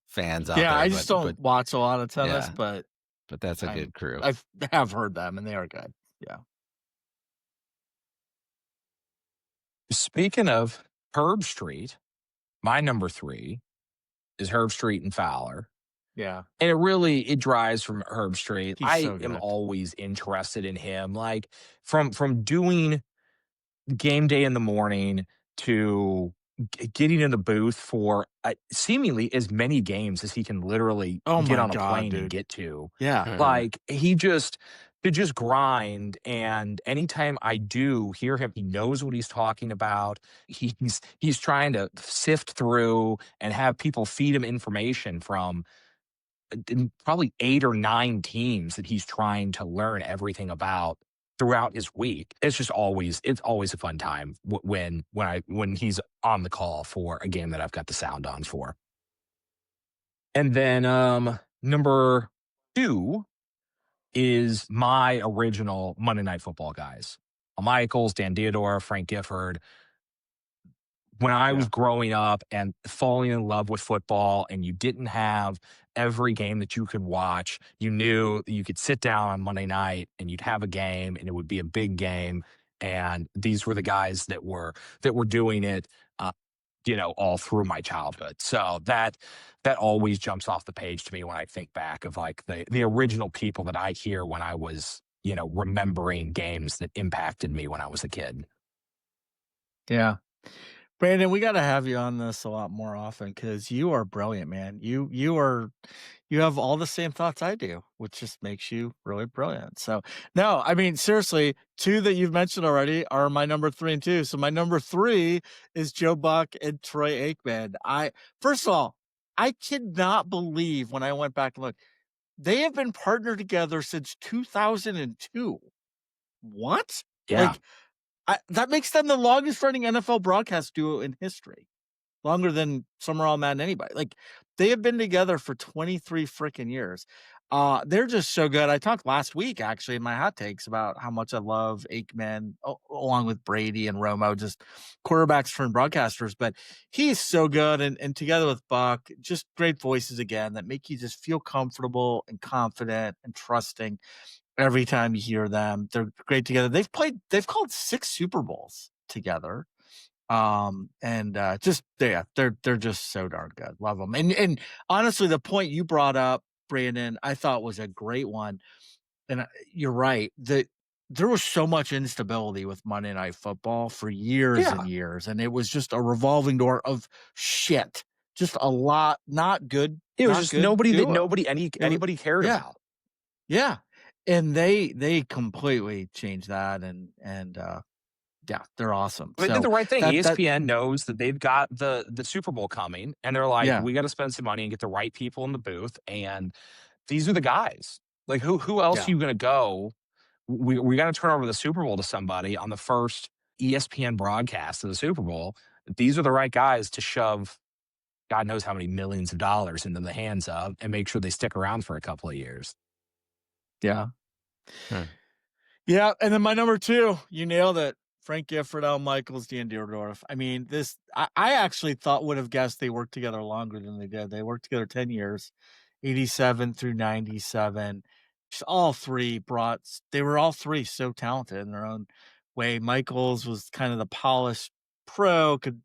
fans out Yeah, there, I but just don't watch a lot of tennis, yeah, but but that's a good crew. I have heard them and they are good. Yeah. Speaking of Herb Street, my number 3 is Herb Street and Fowler. Yeah. And it drives from Herb Street. He's I so am good. always interested in him. Like from doing game day in the morning to getting in the booth for seemingly as many games as he can literally Oh get my on a God, plane and dude. get to. Yeah. Like he just to just grind. And anytime I do hear him, he knows what he's talking about. He's trying to sift through and have people feed him information from probably 8 or 9 teams that he's trying to learn everything about throughout his week. It's always a fun time when he's on the call for a game that I've got the sound on for. And then number 2 is my original Monday Night Football guys. Al Michaels, Dan Theodore, Frank Gifford. When I was Yeah. growing up and falling in love with football, and you didn't have every game that you could watch, you knew that you could sit down on Monday night and you'd have a game and it would be a big game. And these were the guys that were doing it, all through my childhood. So that always jumps off the page to me when I think back of like the original people that I hear when I was, remembering games that impacted me when I was a kid. Yeah. Brandon, we got to have you on this a lot more often because you are brilliant, man. You have all the same thoughts I do, which just makes you really brilliant. So, no, I mean, seriously, 2 that you've mentioned already are my number 3 and 2. So, my number 3 is Joe Buck and Troy Aikman. First of all, I cannot believe when I went back and looked, they have been partnered together since 2002. What? Yeah. Like, that makes them the longest running NFL broadcast duo in history. Longer than Summer All Madden anybody. Like, they have been together for 23 freaking years. They're just so good. I talked last week, actually, in my hot takes about how much I love Aikman, along with Brady and Romo, just quarterbacks turned broadcasters. But he's so good. And together with Buck, just great voices again that make you just feel comfortable and confident and trusting every time you hear them. They're great together. They've called 6 Super Bowls together. They're just so darn good. Love them. And honestly, the point you brought up, Brandon, I thought was a great one. And you're right. There was so much instability with Monday Night Football for years and Yeah. years, and it was just a revolving door of shit. Just a lot not good, It was not just good nobody that duo. It was, anybody cared yeah, about. yeah. And they completely changed that yeah, they're awesome. They did So the right thing. that ESPN knows that they've got the Super Bowl coming, and they're like, yeah, we got to spend some money and get the right people in the booth. And these are the guys. Like who else are yeah. you going to go? We got to turn over the Super Bowl to somebody on the first ESPN broadcast of the Super Bowl. These are the right guys to shove God knows how many millions of dollars into the hands of and make sure they stick around for a couple of years. Yeah. Hmm. Yeah, and then my number 2, you nailed it. Frank Gifford, Al Michaels, Dan Dierdorf. I mean, I actually thought would have guessed they worked together longer than they did. They worked together 10 years, 87 through 97. Just they were all 3 so talented in their own way. Michaels was kind of the polished pro, could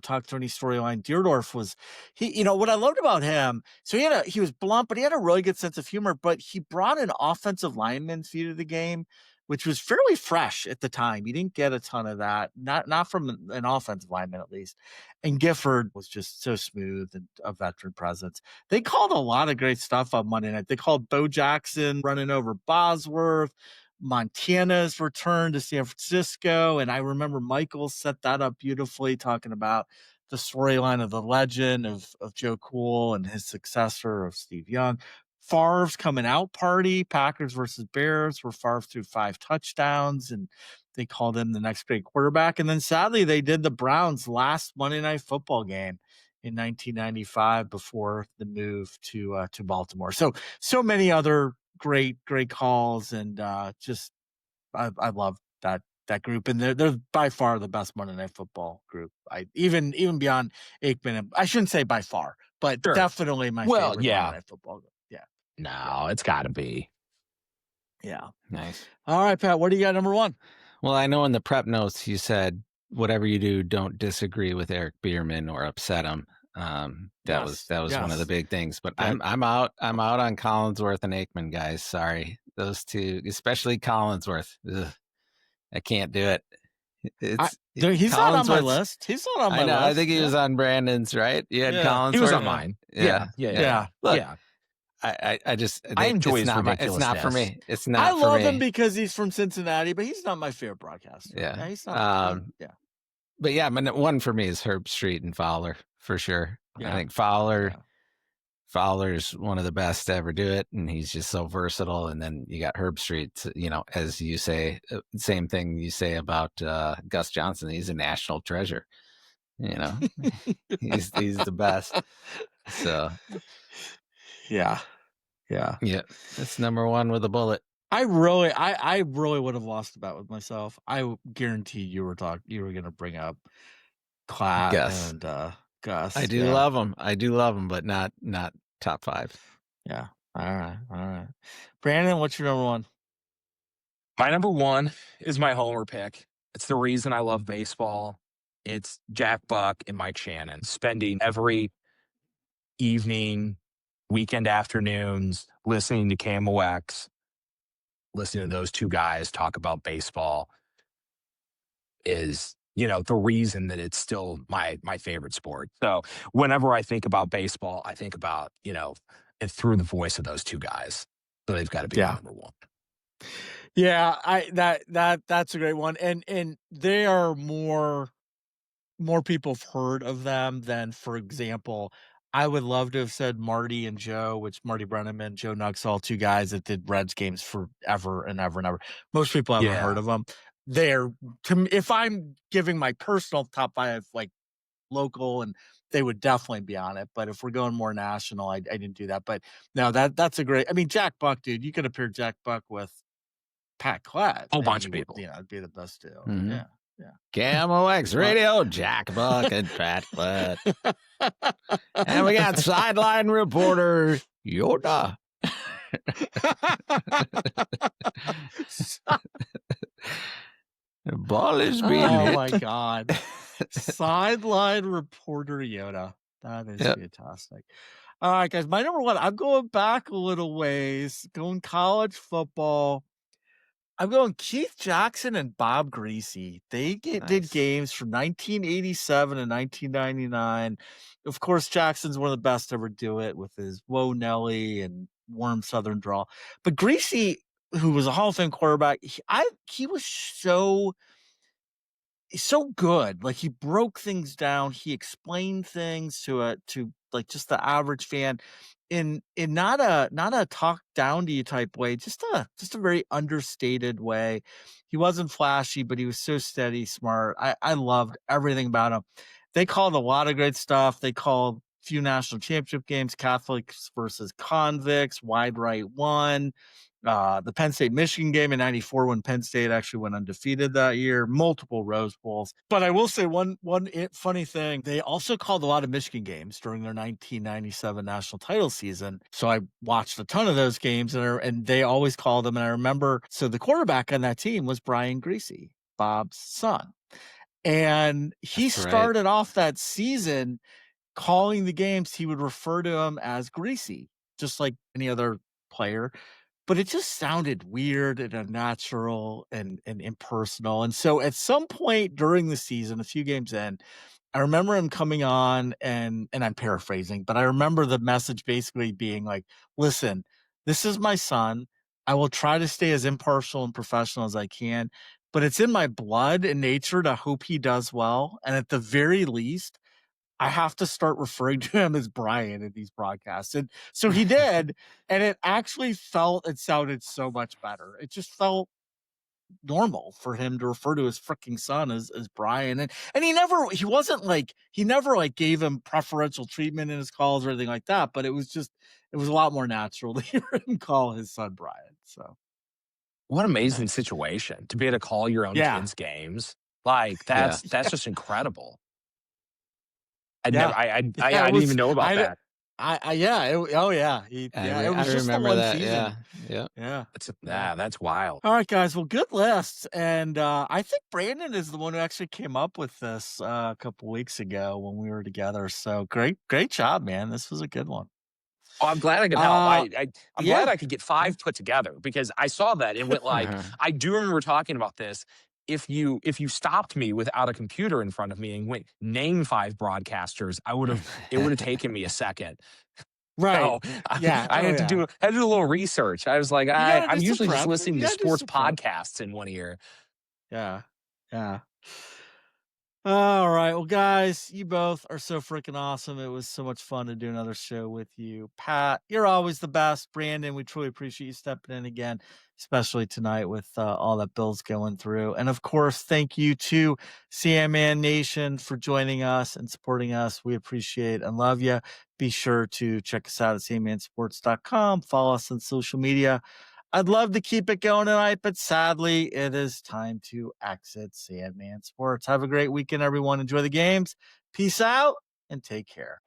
talk through any storyline. Deerdorf was what I loved about him. So he was blunt, but he had a really good sense of humor. But he brought an offensive lineman's view to the game, which was fairly fresh at the time. You didn't get a ton of that, not from an offensive lineman at least. And Gifford was just so smooth and a veteran presence. They called a lot of great stuff on Monday night. They called Bo Jackson running over Bosworth, Montana's return to San Francisco. And I remember Michael set that up beautifully, talking about the storyline of the legend of Joe Cool and his successor of Steve Young. Favre's coming out party, Packers versus Bears, where Favre threw 5 touchdowns, and they called him the next great quarterback. And then sadly, they did the Browns' last Monday Night Football game in 1995 before the move to Baltimore. So many other great calls, and just I love that group, and they're by far the best Monday Night Football group. I even beyond Aikman. I shouldn't say by far, but Sure. Definitely my favorite Monday Night Football group. Yeah. No, it's got to be. Yeah. Nice. All right, Pat, what do you got number 1? Well, I know in the prep notes you said, whatever you do, don't disagree with Eric Bierman or upset him. That was one of the big things. But I'm out on Collinsworth and Aikman, guys. Sorry, those two, especially Collinsworth. Ugh, I can't do it. He's not on my list. He's not on my list. I think he was on Brandon's, right? You had Collinsworth. He was on mine. Yeah. Look, I enjoy his ridiculousness. It's not for me. It's not. I love him because he's from Cincinnati, but he's not my favorite broadcaster. Yeah, he's not. But yeah, one for me is Herb Street and Fowler for sure. I think Fowler's one of the best to ever do it, and he's just so versatile. And then you got Herb Street, as you say, same thing you say about Gus Johnson. He's a national treasure. He's the best. So yeah. That's number 1 with a bullet. I really would have lost the bet with myself. I guarantee you were going to bring up Gus and Gus. I do love him, but not top 5. Yeah. All right. Brandon, what's your number 1? My number 1 is my homer pick. It's the reason I love baseball. It's Jack Buck and Mike Shannon spending every evening, weekend afternoons, listening to KMOX, listening to those two guys talk about baseball is, the reason that it's still my favorite sport. So whenever I think about baseball, I think about, it through the voice of those two guys. So they've got to be number 1. Yeah, that's a great one. And they are more people have heard of them than, for example, I would love to have said Marty and Joe, which Marty Brenneman, Joe Nuxall, 2 guys that did Reds games forever and ever and ever. Most people haven't heard of them. If I'm giving my personal top 5, like local, and they would definitely be on it. But if we're going more national, I didn't do that. But no, that's a great. I mean, Jack Buck, dude, you could have paired Jack Buck with Pat Klett. A whole bunch of people. It'd be the best too. Mm-hmm. Yeah. KMOX Radio, Jack Buck and Pat Klett. And we got sideline reporter Yoda. The ball is being hit. Oh my God. Sideline reporter Yoda. That is fantastic. All right, guys. My number 1, I'm going back a little ways, going college football. I'm going Keith Jackson and Bob Greasy. They did games from 1987 and 1999. Of course, Jackson's one of the best to ever do it with his Whoa Nelly and warm Southern drawl. But Greasy, who was a Hall of Fame quarterback, he was so good. Like, he broke things down. He explained things to like just the average fan in not a talk down to you type way, just a very understated way. He wasn't flashy, but he was so steady, smart. I loved everything about him. They called a lot of great stuff. They called a few national championship games, Catholics versus convicts, wide right 1. The Penn State Michigan game in 94 when Penn State actually went undefeated that year, multiple Rose Bowls. But I will say one funny thing, they also called a lot of Michigan games during their 1997 national title season. So I watched a ton of those games, and they always called them. And I remember, so the quarterback on that team was Brian Greasy, Bob's son. And he That's right. started off that season calling the games. He would refer to him as Greasy, just like any other player. But it just sounded weird and unnatural and impersonal. And so at some point during the season, a few games in, I remember him coming on and I'm paraphrasing, but I remember the message basically being like, "Listen, this is my son. I will try to stay as impartial and professional as I can, but it's in my blood and nature to hope he does well. And at the very least, I have to start referring to him as Brian in these broadcasts." And so he did, and it actually sounded so much better. It just felt normal for him to refer to his freaking son as Brian. And he never like gave him preferential treatment in his calls or anything like that, but it was a lot more natural to hear him call his son Brian. So What an amazing Nice. situation to be able to call your own yeah. kids' games. Like, Yeah. that's just incredible. I'd never Yeah. I Yeah, it didn't even was know about that. yeah, oh yeah. It I was just the remember one that. season. Yeah. Yeah. Yeah. Yeah. That's wild. All right, guys. Well, good list. And I think Brandon is the one who actually came up with this a couple weeks ago when we were together. So great job, man. This was a good one. Oh, I'm glad I could help. Uh I'm glad yeah. I could get 5 put together because I saw that and went like, I do remember talking about this. If you stopped me without a computer in front of me and went, "Name 5 broadcasters," it would have taken me a second. Right. So, Yeah. I Oh had to yeah. do a little research. I was like, You gotta do I'm some usually just prep. listening You to gotta do sports some prep. podcasts in one ear. Yeah. Yeah. All right. Well, guys, you both are so freaking awesome. It was so much fun to do another show with you. Pat, you're always the best. Brandon, we truly appreciate you stepping in again, especially tonight with all that Bill's going through. And of course, thank you to CMN Nation for joining us and supporting us. We appreciate and love you. Be sure to check us out at cmansports.com. Follow us on social media. I'd love to keep it going tonight, but sadly, it is time to exit Sandman Sports. Have a great weekend, everyone. Enjoy the games. Peace out and take care.